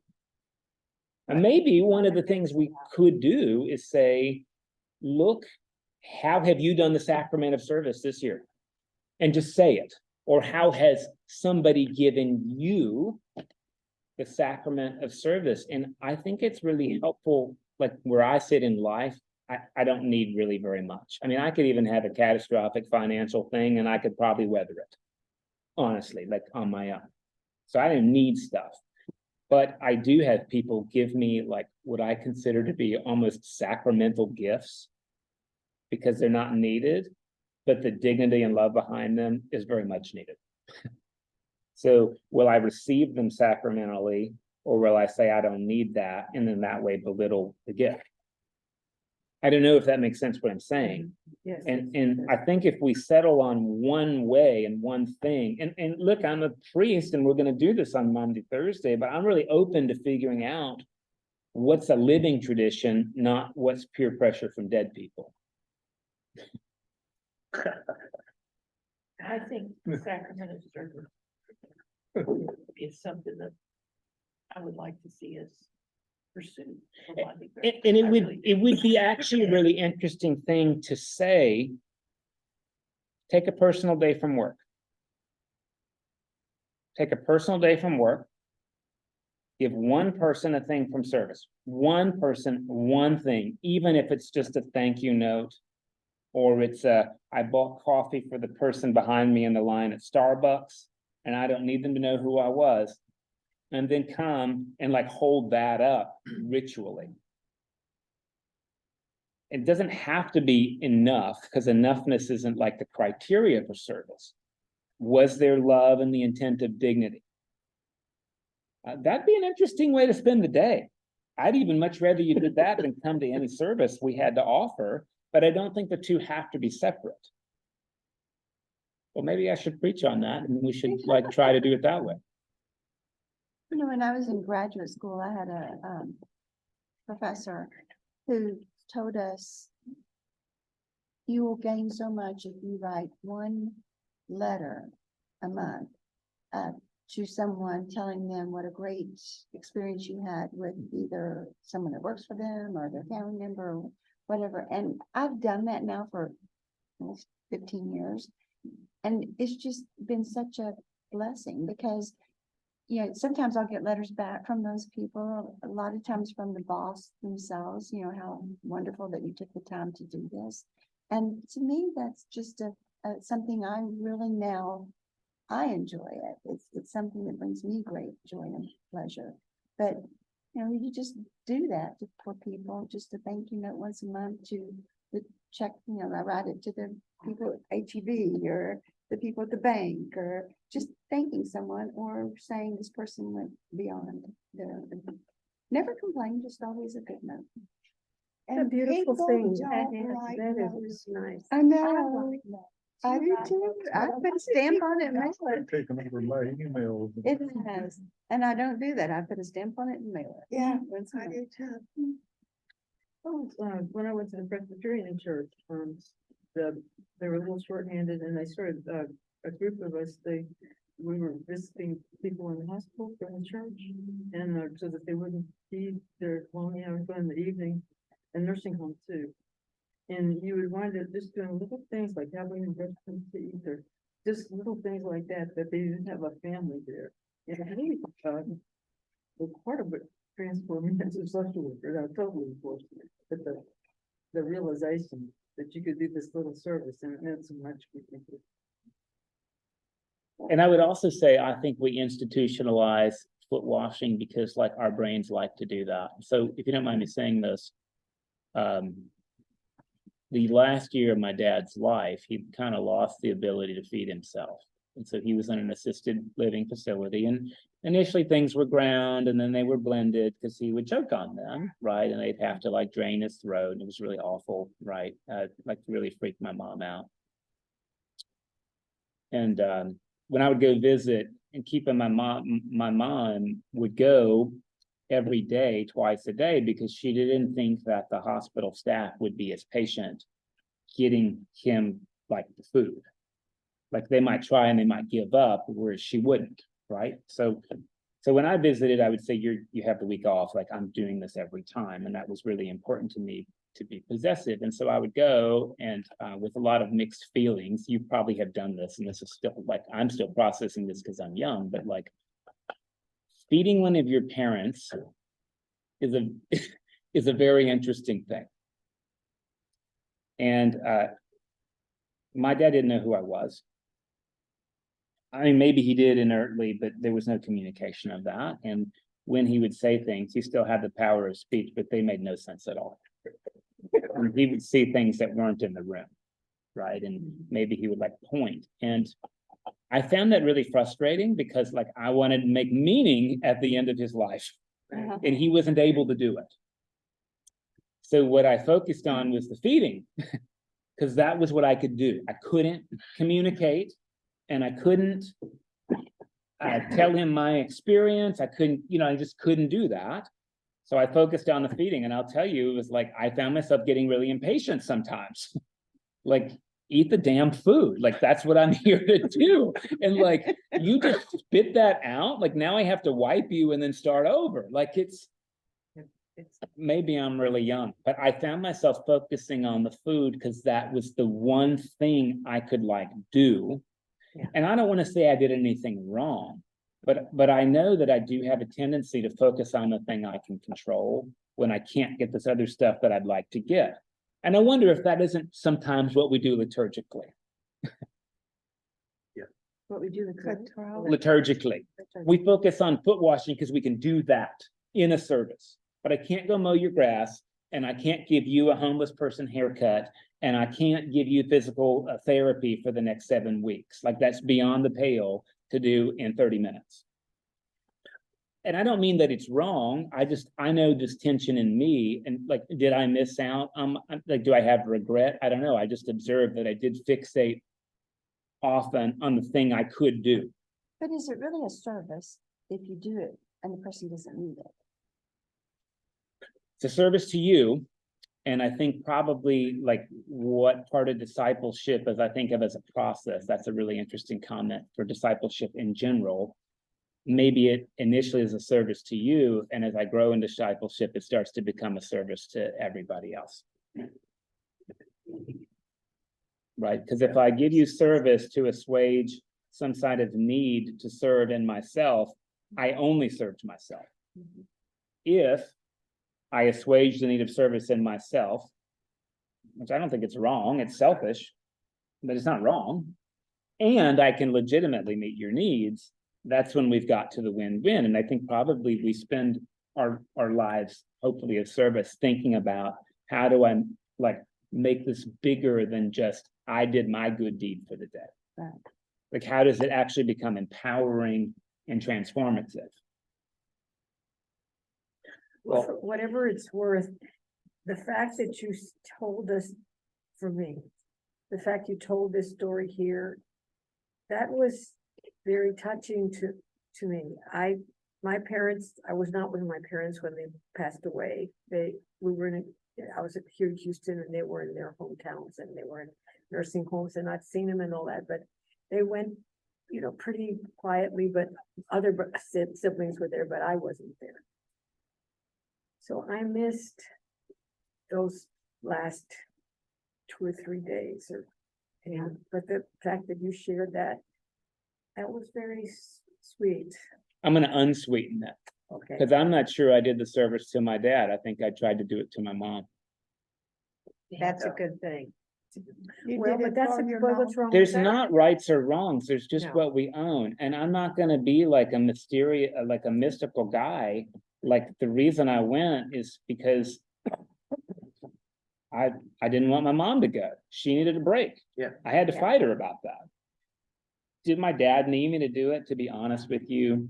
And maybe one of the things we could do is say, look, how have you done the sacrament of service this year? And just say it. Or how has somebody given you the sacrament of service? And I think it's really helpful, like where I sit in life, I don't need really very much. I mean, I could even have a catastrophic financial thing and I could probably weather it, honestly, like on my own. So I didn't need stuff. But I do have people give me like what I consider to be almost sacramental gifts because they're not needed, but the dignity and love behind them is very much needed. So will I receive them sacramentally, or will I say I don't need that, and then that way belittle the gift? I don't know if that makes sense what I'm saying. Yes. And I think if we settle on one way and one thing, and look, I'm a priest and we're gonna do this on Monday, Thursday, but I'm really open to figuring out what's a living tradition, not what's peer pressure from dead people. I think sacramental service is something that I would like to see us pursue. for Monday, Thursday. And I really do. it would be actually a really interesting thing to say. Take a personal day from work. Take a personal day from work. Give one person a thing from service, one person, one thing, even if it's just a thank you note. Or it's I bought coffee for the person behind me in the line at Starbucks, and I don't need them to know who I was. And then come and like hold that up ritually. It doesn't have to be enough, because enoughness isn't like the criteria for service. Was there love and the intent of dignity? That'd be an interesting way to spend the day. I'd even much rather you did that than come to any service we had to offer, but I don't think the two have to be separate. Well, maybe I should preach on that, and we should like try to do it that way. You know, when I was in graduate school, I had a professor who told us, you will gain so much if you write one letter a month to someone telling them what a great experience you had with either someone that works for them or their family member or whatever. And I've done that now for almost 15 years. And it's just been such a blessing because, you know, sometimes I'll get letters back from those people, a lot of times from the boss themselves, you know, how wonderful that you took the time to do this. And to me, that's just something I really now, I enjoy it. It's something that brings me great joy and pleasure. But, you know, you just do that for people, just a thank you note once a month to the check, you know, I write it to the people at HEB or the people at the bank, or just thanking someone or saying this person went beyond their, never complain, just always a good note. It's a beautiful people thing. don't like That those. is nice. I know, I do too. I put a stamp on it and mail it. Taking over my emails. It has, and I don't do that. I put a stamp on it and mail it. Yeah, Once a I month. do too. When I went to the Presbyterian church, they were a little shorthanded and they started, a group of us, we were visiting people in the hospital from the church. And so that they wouldn't be their long hours in the evening, and nursing home too. And you would wind up just doing little things like helping them brush them teeth, or just little things like that, that they didn't have a family there. And I think, well, part of it transformed me into a social worker, not totally, of course, but the realization that you could do this little service and it meant so much for people. And I would also say, I think we institutionalize foot washing because like our brains like to do that. So if you don't mind me saying this, the last year of my dad's life, he kind of lost the ability to feed himself. And so he was in an assisted living facility, and initially things were ground and then they were blended because he would choke on them, right? And they'd have to like drain his throat, and it was really awful, right? Like really freaked my mom out. And when I would go visit and keeping my mom would go every day, twice a day, because she didn't think that the hospital staff would be as patient getting him like the food. Like they might try and they might give up, whereas she wouldn't, right? So when I visited, I would say you have the week off, like I'm doing this every time. And that was really important to me to be possessive. And so I would go and with a lot of mixed feelings, you probably have done this, and this is still like, I'm still processing this because I'm young, but like feeding one of your parents is a very interesting thing. And my dad didn't know who I was. I mean, maybe he did inertly, but there was no communication of that. And when he would say things, he still had the power of speech, but they made no sense at all. And he would see things that weren't in the room, right? And maybe he would like point. And I found that really frustrating because like I wanted to make meaning at the end of his life, and he wasn't able to do it. So what I focused on was the feeding, because that was what I could do. I couldn't communicate, and I couldn't tell him my experience. I couldn't, I just couldn't do that. So I focused on the feeding, and I'll tell you, it was like I found myself getting really impatient sometimes. Like, eat the damn food. Like, that's what I'm here to do. And like, you just spit that out. Like, now I have to wipe you and then start over. Like, it's maybe I'm really young, but I found myself focusing on the food because that was the one thing I could like do. Yeah. And I don't want to say I did anything wrong, but I know that I do have a tendency to focus on the thing I can control when I can't get this other stuff that I'd like to get. And I wonder if that isn't sometimes what we do liturgically. What we do. Liturgically, we focus on foot washing because we can do that in a service, but I can't go mow your grass, and I can't give you a homeless person haircut, and I can't give you physical therapy for the next 7 weeks. Like, that's beyond the pale to do in 30 minutes. And I don't mean that it's wrong. I know this tension in me, and like, did I miss out? Like, do I have regret? I don't know. I just observed that I did fixate often on the thing I could do. But is it really a service if you do it and the person doesn't need it? It's a service to you. And I think probably like what part of discipleship, as I think of as a process, that's a really interesting comment for discipleship in general. Maybe it initially is a service to you, and as I grow in discipleship, it starts to become a service to everybody else. Right? Because if I give you service to assuage some side of need to serve in myself, I only served myself. If I assuage the need of service in myself, which I don't think it's wrong, it's selfish, but it's not wrong, and I can legitimately meet your needs, that's when we've got to the win-win. And I think probably we spend our lives, hopefully of service, thinking about how do I like make this bigger than just I did my good deed for the day. Right. Like, how does it actually become empowering and transformative? Well, for whatever it's worth, the fact that you told us, for me, the fact you told this story here, that was very touching to me. My parents, I was not with my parents when they passed away. I was here in Houston, and they were in their hometowns, and they were in nursing homes, and I'd seen them and all that, but they went, pretty quietly, but other siblings were there, but I wasn't there. So I missed those last 2 or 3 days, but the fact that you shared that was very sweet. I'm going to unsweeten that, Okay. because I'm not sure I did the service to my dad. I think I tried to do it to my mom. That's a good thing. Well, but that's what's wrong with There's that? not rights or wrongs. There's just No. what we own. And I'm not going to be like a mysterious, like a mystical guy. Like, the reason I went is because I didn't want my mom to go. She needed a break. Yeah. I had to fight her about that. Did my dad need me to do it? To be honest with you,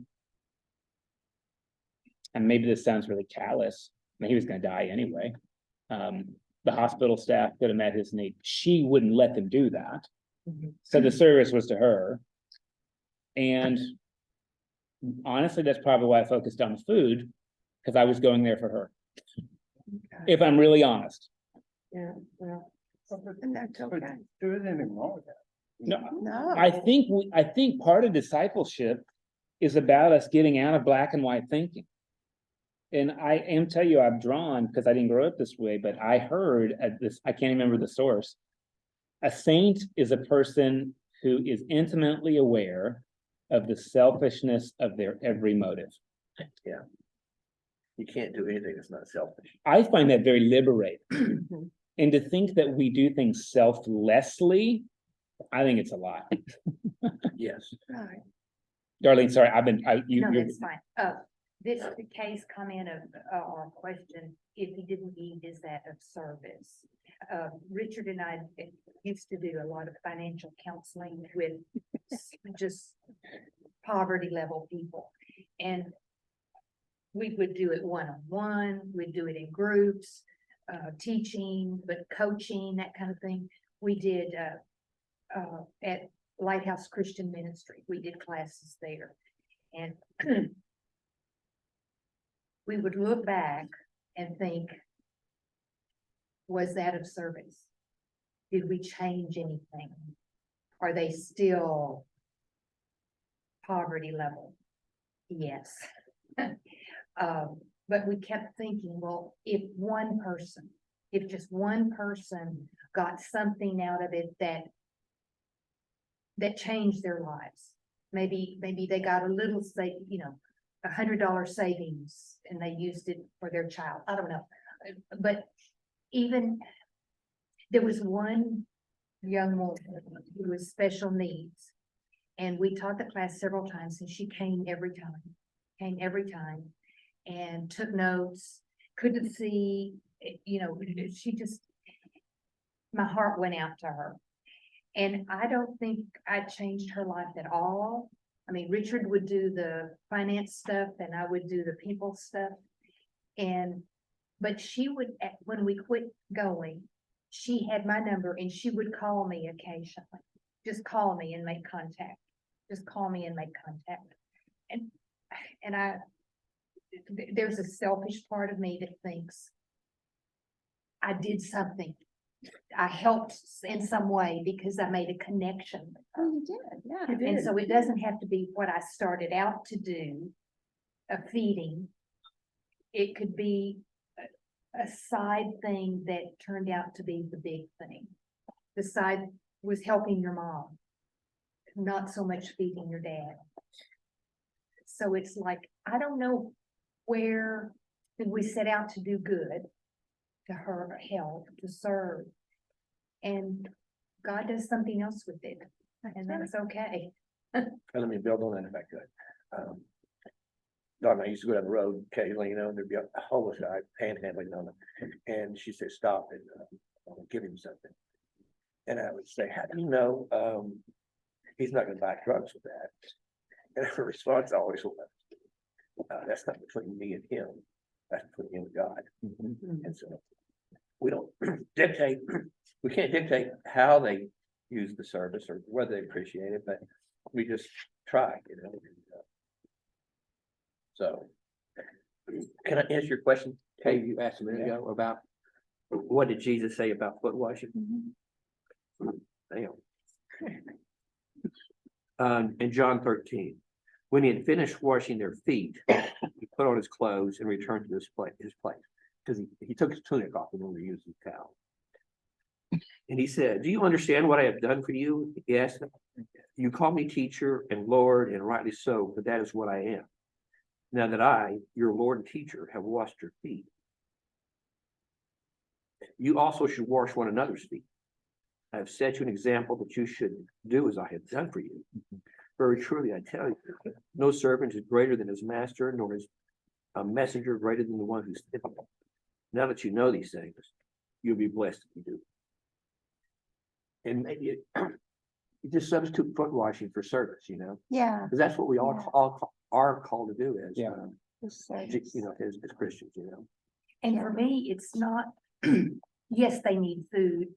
and maybe this sounds really callous, I mean, he was going to die anyway. The hospital staff could have met his need. She wouldn't let them do that. So the service was to her. And honestly, that's probably why I focused on the food, because I was going there for her. If I'm really honest. Yeah, well, And that's okay. There isn't anything wrong with that. No, No. I think part of discipleship is about us getting out of black and white thinking. And I am tell you, I've drawn, because I didn't grow up this way, but I heard at this, I can't remember the source. A saint is a person who is intimately aware of the selfishness of their every motive. You can't do anything that's not selfish. I find that very liberating. And to think that we do things selflessly, I think it's a lie. Yes. Right. Darlene, sorry, No, you're that's fine. this case comment of, or question, if he didn't eat, is that of service? Richard and I used to do a lot of financial counseling with just poverty level people. And we would do it one-on-one, we'd do it in groups, teaching, but coaching, that kind of thing. We did, at Lighthouse Christian Ministry, we did classes there. And we would look back and think, was that of service? Did we change anything? Are they still poverty level? Yes. But we kept thinking, well, if just one person got something out of it that changed their lives. Maybe they got a little $100 savings and they used it for their child. I don't know. But even there was one young woman who was special needs, and we taught the class several times, and she came every time and took notes, couldn't see, she just, my heart went out to her. And I don't think I changed her life at all. I mean, Richard would do the finance stuff and I would do the people stuff. But she would, when we quit going, she had my number and she would call me occasionally. Just call me and make contact. Just call me and make contact. And there's a selfish part of me that thinks I did something. I helped in some way because I made a connection with her. Oh, you did, yeah. And so it doesn't have to be what I started out to do, a feeding. It could be a side thing that turned out to be the big thing. The side was helping your mom, not so much feeding your dad. So it's like, I don't know where did we set out to do good, to her help, to serve. And God does something else with it. And that's okay. Let me build on that if I could. Dawn and I used to go down the road occasionally, there'd be a homeless guy panhandling on it. And she said, stop and I'll give him something. And I would say, how do you know he's not gonna buy drugs with that? And her response always was, that's not between me and him. That's between him and God. And so we don't dictate, we can't dictate how they use the service or whether they appreciate it, but we just try, So, can I answer your question, Kay, you asked a minute ago about what did Jesus say about foot washing? Damn. In John 13, when he had finished washing their feet, he put on his clothes and returned to his place, because he took his tunic off and only used his towel. And he said, do you understand what I have done for you? He asked them. You call me teacher and Lord, and rightly so, but that is what I am. Now that I, your Lord and teacher, have washed your feet, you also should wash one another's feet. I have set you an example that you should do as I have done for you. Very truly, I tell you, no servant is greater than his master, nor is a messenger greater than the one who sent him. Now that you know these things, you'll be blessed if you do. And maybe you just substitute foot washing for service, Yeah. because that's what we all are called to do as, It's service. as Christians, And for me, it's not, yes, they need food.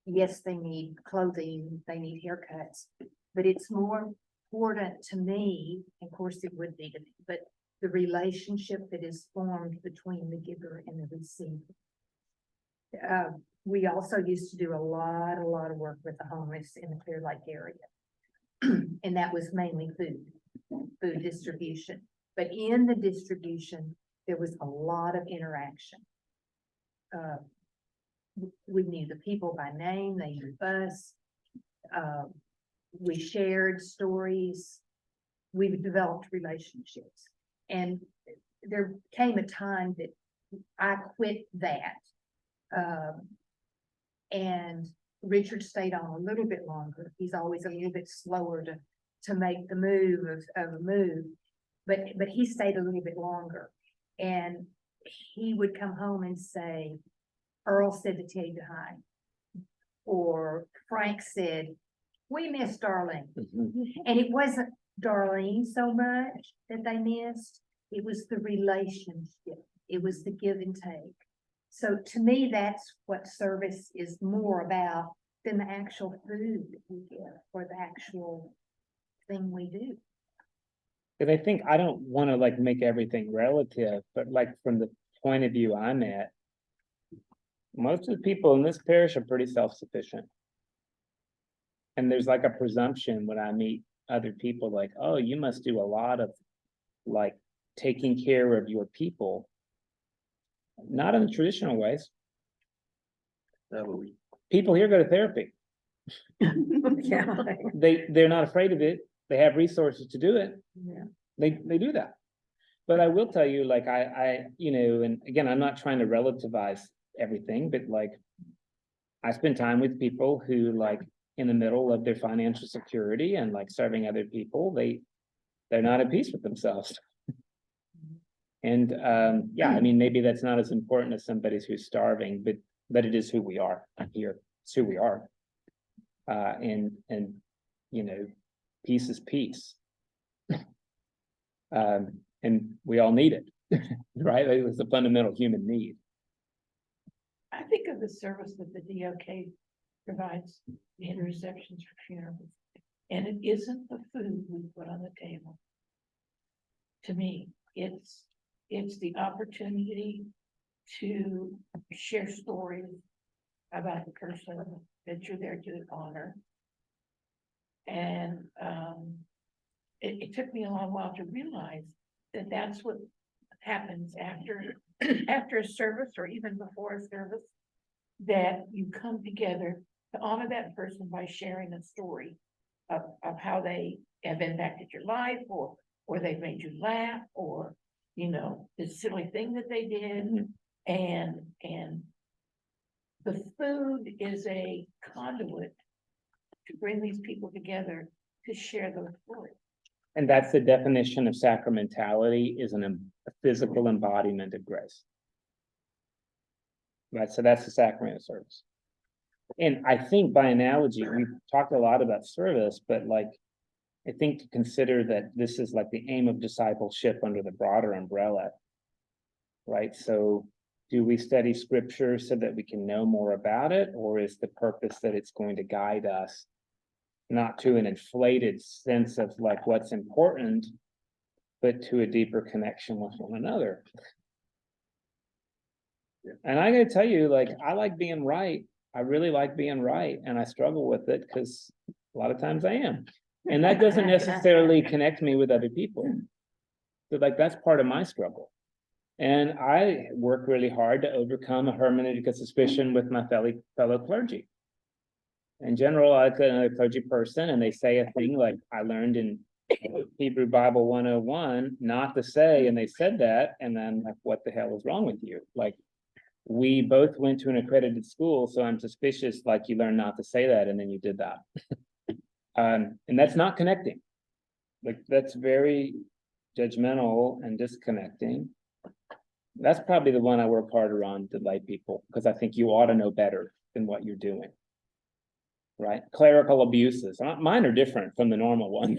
Yes, they need clothing, they need haircuts, but it's more important to me, of course it would be to me, but the relationship that is formed between the giver and the receiver. We also used to do a lot of work with the homeless in the Clear Lake area. And that was mainly food distribution. But in the distribution, there was a lot of interaction. We knew the people by name, they knew us. We shared stories. We developed relationships. And there came a time that I quit that. And Richard stayed on a little bit longer. He's always a little bit slower to make the move of a move. but he stayed a little bit longer. And he would come home and say, Earl said to tell you hi. Or Frank said, we miss Darlene. And it wasn't Darlene so much that they missed. It was the relationship. It was the give and take. So to me, that's what service is more about than the actual food that we give or the actual thing we do. Cause I think I don't wanna like make everything relative, but like from the point of view I'm at, most of the people in this parish are pretty self-sufficient. And there's like a presumption when I meet other people, like, oh, you must do a lot of like taking care of your people. Not in the traditional ways. No, but we, People here go to therapy. Yeah. They're not afraid of it. They have resources to do it. Yeah. They do that. But I will tell you, like, you know, and again, I'm not trying to relativize everything, but like, I spend time with people who like in the middle of their financial security and like serving other people, they're not at peace with themselves. And yeah, I mean, maybe that's not as important as somebody who's starving, but it is who we are here. It's who we are. And you know, peace is peace. And we all need it, right? It's a fundamental human need. I think of the service that the DOK provides in receptions for funerals, and it isn't the food we put on the table. To me, it's the opportunity to share stories about the person that you're there to honor. And it took me a long while to realize that that's what happens after after a service or even before a service, that you come together to honor that person by sharing a story of how they have impacted your life, or they've made you laugh, or, you know, the silly thing that they did. And the food is a conduit to bring these people together to share those stories. And that's the definition of sacramentality, is a physical embodiment of grace. Right, so that's the sacrament of service. And I think by analogy, we've talked a lot about service, but like, I think to consider that this is like the aim of discipleship under the broader umbrella. Right, so do we study scripture so that we can know more about it, or is the purpose that it's going to guide us not to an inflated sense of like what's important, but to a deeper connection with one another? And I gotta tell you, like, I like being right. I really like being right, and I struggle with it because a lot of times I am. And that doesn't necessarily connect me with other people. But like, that's part of my struggle. And I work really hard to overcome a hermeneutical suspicion with my fellow clergy. In general, I'm a clergy person, and they say a thing like, I learned in Hebrew Bible 101 not to say, and they said that, and then like, what the hell is wrong with you? Like, we both went to an accredited school, so I'm suspicious, like you learned not to say that, and then you did that. And that's not connecting. Like, that's very judgmental and disconnecting. That's probably the one I work harder on to delight people, because I think you ought to know better than what you're doing. Right? Clerical abuses, mine are different from the normal one.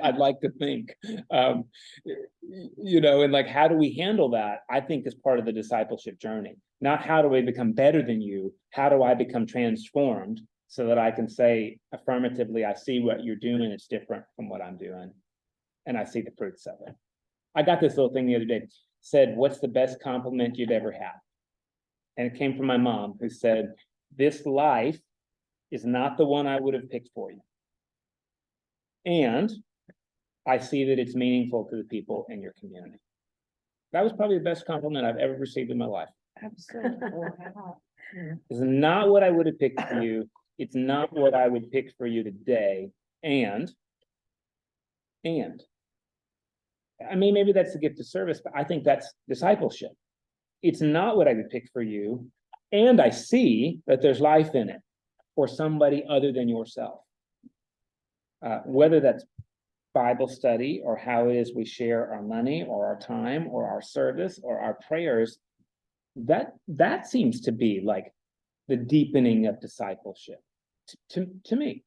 I'd like to think, you know, and like, how do we handle that? I think is part of the discipleship journey. Not how do I become better than you? How do I become transformed so that I can say affirmatively, I see what you're doing, it's different from what I'm doing, and I see the fruits of it. I got this little thing the other day, said, what's the best compliment you've ever had? And it came from my mom, who said, this life is not the one I would have picked for you. And I see that it's meaningful to the people in your community. That was probably the best compliment I've ever received in my life. Absolutely. It's not what I would have picked for you. It's not what I would pick for you today. And I mean, maybe that's the gift of service, but I think that's discipleship. It's not what I would pick for you. And I see that there's life in it for somebody other than yourself. Whether that's Bible study or how it is we share our money or our time or our service or our prayers, that seems to be like the deepening of discipleship to me.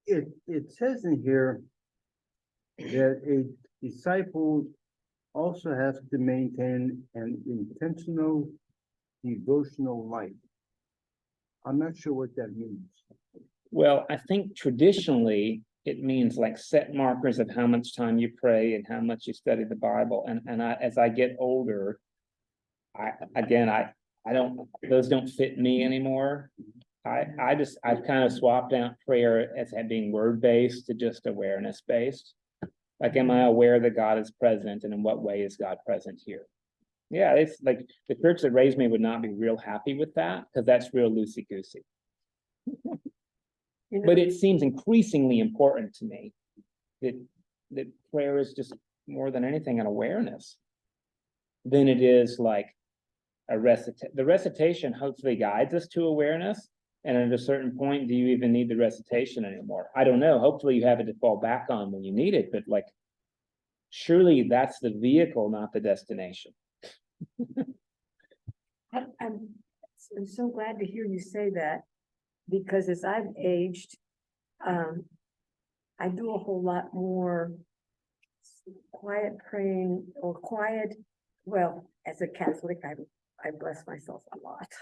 It says in here that a disciple also has to maintain an intentional devotional life. I'm not sure what that means. Well, I think traditionally it means like set markers of how much time you pray and how much you study the Bible. And as I get older, those don't fit me anymore. I've kind of swapped out prayer as being word-based to just awareness-based. Like, am I aware that God is present, and in what way is God present here? Yeah, it's like the church that raised me would not be real happy with that, because that's real loosey-goosey. You know, But it seems increasingly important to me that prayer is just more than anything an awareness than it is like a the recitation hopefully guides us to awareness. And at a certain point, do you even need the recitation anymore? I don't know. Hopefully you have it to fall back on when you need it, but like, surely that's the vehicle, not the destination. I'm so glad to hear you say that, because as I've aged, I do a whole lot more quiet praying or quiet, well, as a Catholic, I bless myself a lot.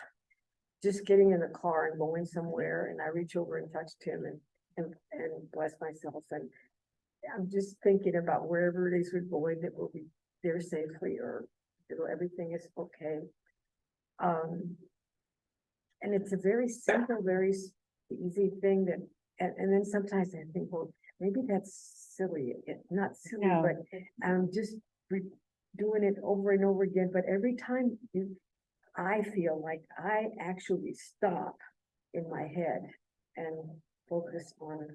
Just getting in the car and going somewhere, and I reach over and touch Tim and bless myself, and I'm just thinking about wherever it is we're going, that we'll be there safely, or everything is okay. And it's a very simple, very easy thing that, and then sometimes I think, well, maybe that's silly. It's not silly, No. but I'm just doing it over and over again. But every time I feel like I actually stop in my head and focus on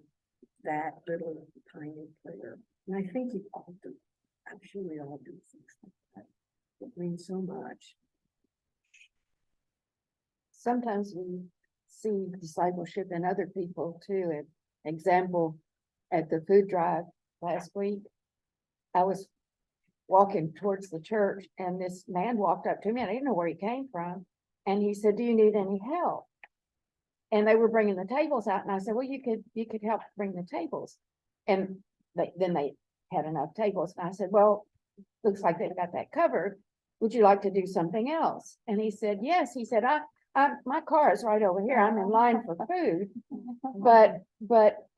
that little tiny prayer. And I think you all do. I'm sure we all do things like that. It means so much. Sometimes we see discipleship in other people too. An example, at the food drive last week, I was walking towards the church and this man walked up to me, and I didn't know where he came from. And he said, "Do you need any help?" And they were bringing the tables out, and I said, "Well, you could help bring the tables." And then they had enough tables, and I said, "Well, looks like they've got that covered. Would you like to do something else?" And he said, "Yes." He said, my car is right over here. I'm in line for food, but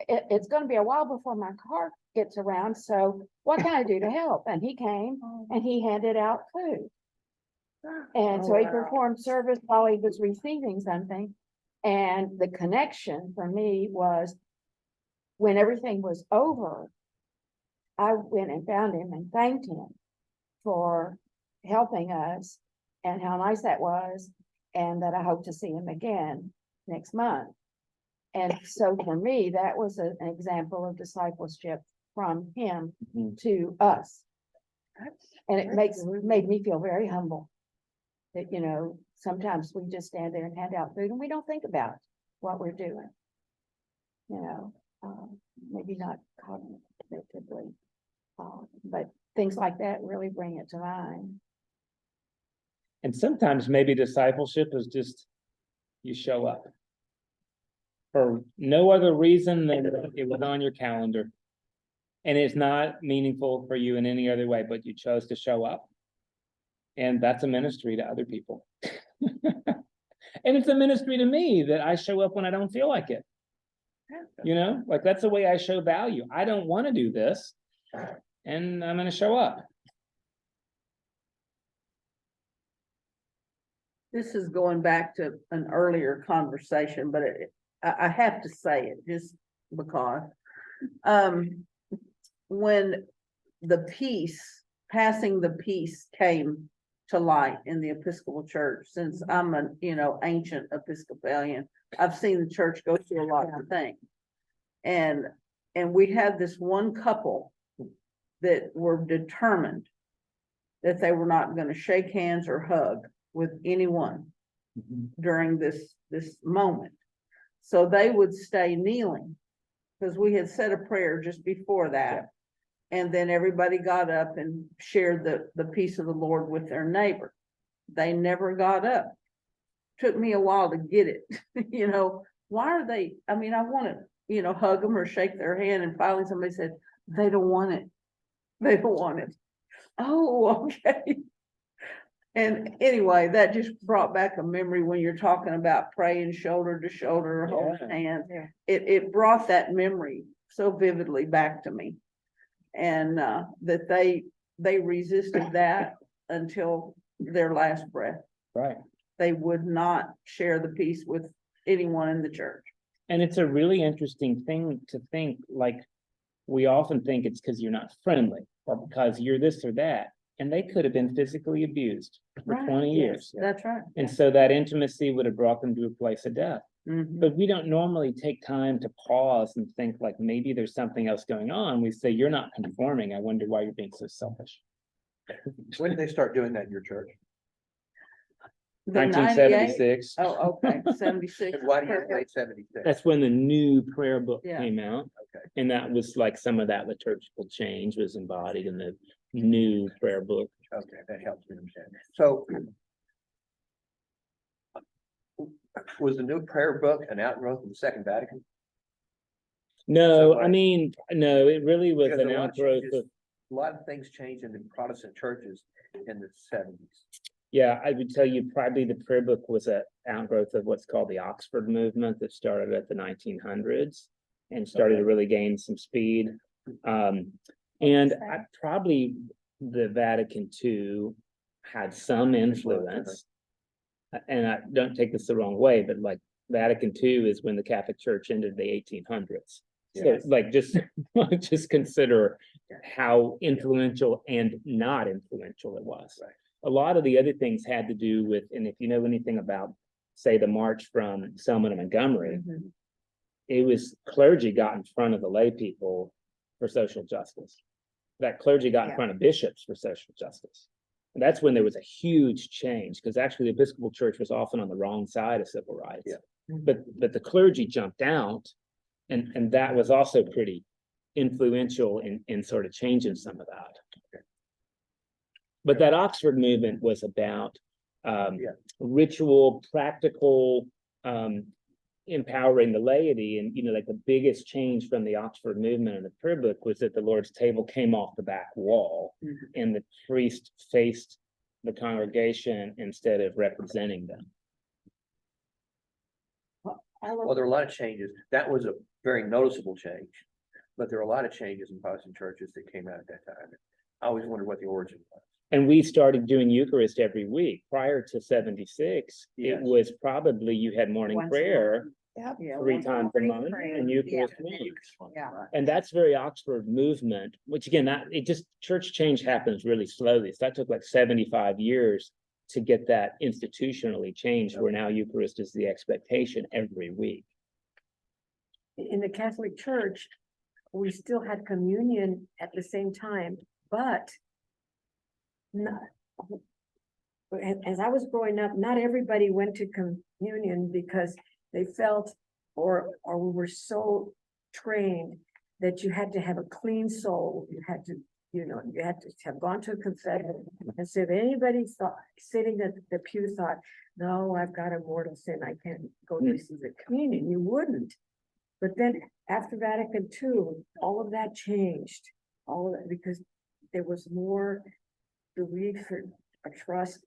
it's going to be a while before my car gets around. So what can I do to help?" And he came and he handed out food. And so he performed service while he was receiving something. And the connection for me was, when everything was over, I went and found him and thanked him for helping us and how nice that was, and that I hope to see him again next month. And so for me, that was an example of discipleship from him to us. And it made me feel very humble that, sometimes we just stand there and hand out food and we don't think about what we're doing. Maybe not cognitively, but things like that really bring it to mind. And sometimes maybe discipleship is just, you show up for no other reason than it was on your calendar. And it's not meaningful for you in any other way, but you chose to show up. And that's a ministry to other people. And it's a ministry to me that I show up when I don't feel like it. Like that's the way I show value. I don't want to do this, and I'm going to show up. This is going back to an earlier conversation, but I have to say it just because. When passing the peace came to light in the Episcopal Church, since I'm an, ancient Episcopalian, I've seen the church go through a lot of things. And we had this one couple that were determined that they were not going to shake hands or hug with anyone during this moment. So they would stay kneeling Cause we had said a prayer just before that. And then everybody got up and shared the peace of the Lord with their neighbor. They never got up. Took me a while to get it, you know, why are they, I mean, I wanna, you know, hug them or shake their hand, and finally somebody said, they don't want it. They don't want it. Oh, okay. And anyway, that just brought back a memory when you're talking about praying shoulder to shoulder, holding hands. Yeah. It brought that memory so vividly back to me. And that they resisted that until their last breath. Right. They would not share the peace with anyone in the church. And it's a really interesting thing to think, like, we often think it's because you're not friendly or because you're this or that. And they could have been physically abused for Right, 20 years. That's right. And so that intimacy would have brought them to a place of death. Mhm. But we don't normally take time to pause and think like maybe there's something else going on. We say, you're not conforming. I wonder why you're being so selfish. When did they start doing that in your church? The 98? 1976. Oh, okay, 76. And why do you say 76? That's when the new prayer book Yeah. came out. Okay. And that was like some of that liturgical change was embodied in the new prayer book. Okay, that helps me understand. So was the new prayer book an outgrowth of the Second Vatican? No, So, I mean, no, it really was Because an a lot of outgrowth changes- of, A lot of things changed in the Protestant churches in the 70s. yeah, I would tell you probably the prayer book was an outgrowth of what's called the Oxford movement that started at the 1900s and started to really gain some speed. And I probably the Vatican II had some influence. And I don't take this the wrong way, but like Vatican II is when the Catholic Church ended the 1800s. So Yes. like just consider how influential and not influential it was. Right. A lot of the other things had to do with, and if you know anything about, say, the march from Selma to Montgomery, Mhm. it was clergy got in front of the lay people for social justice. That clergy got in Yeah. front of bishops for social justice. And that's when there was a huge change, because actually the Episcopal Church was often on the wrong side of civil rights. Yeah. But the clergy jumped out, and that was also pretty influential in sort of changing some of that. But that Oxford movement was about Yeah. ritual, practical, empowering the laity. And, you know, like the biggest change from the Oxford movement and the prayer book was that the Lord's table came off the back wall Mhm. and the priest faced the congregation instead of representing them. I Well, love, there are a lot of changes. That was a very noticeable change. But there are a lot of changes in Protestant churches that came out at that time. I always wondered what the origin was. And we started doing Eucharist every week. Prior to 76, Yes. it was probably you had morning Once a prayer Yep. yeah, 3 times a month prayer, and Eucharist yeah. once. Yeah. And that's very Oxford movement, which again, that it just church change happens really slowly. So that took like 75 years to get that institutionally changed, where now Eucharist is the expectation every week. In the Catholic Church, we still had communion at the same time, but not, as I was growing up, not everybody went to communion because they felt or we were so trained that you had to have a clean soul. You had to, you know, you had to have gone to a confession. And so if anybody thought, sitting at the pew thought, no, I've got a mortal sin, I can't go to receive the communion, you wouldn't. But then after Vatican II, all of that changed, all of that, because there was more belief or trust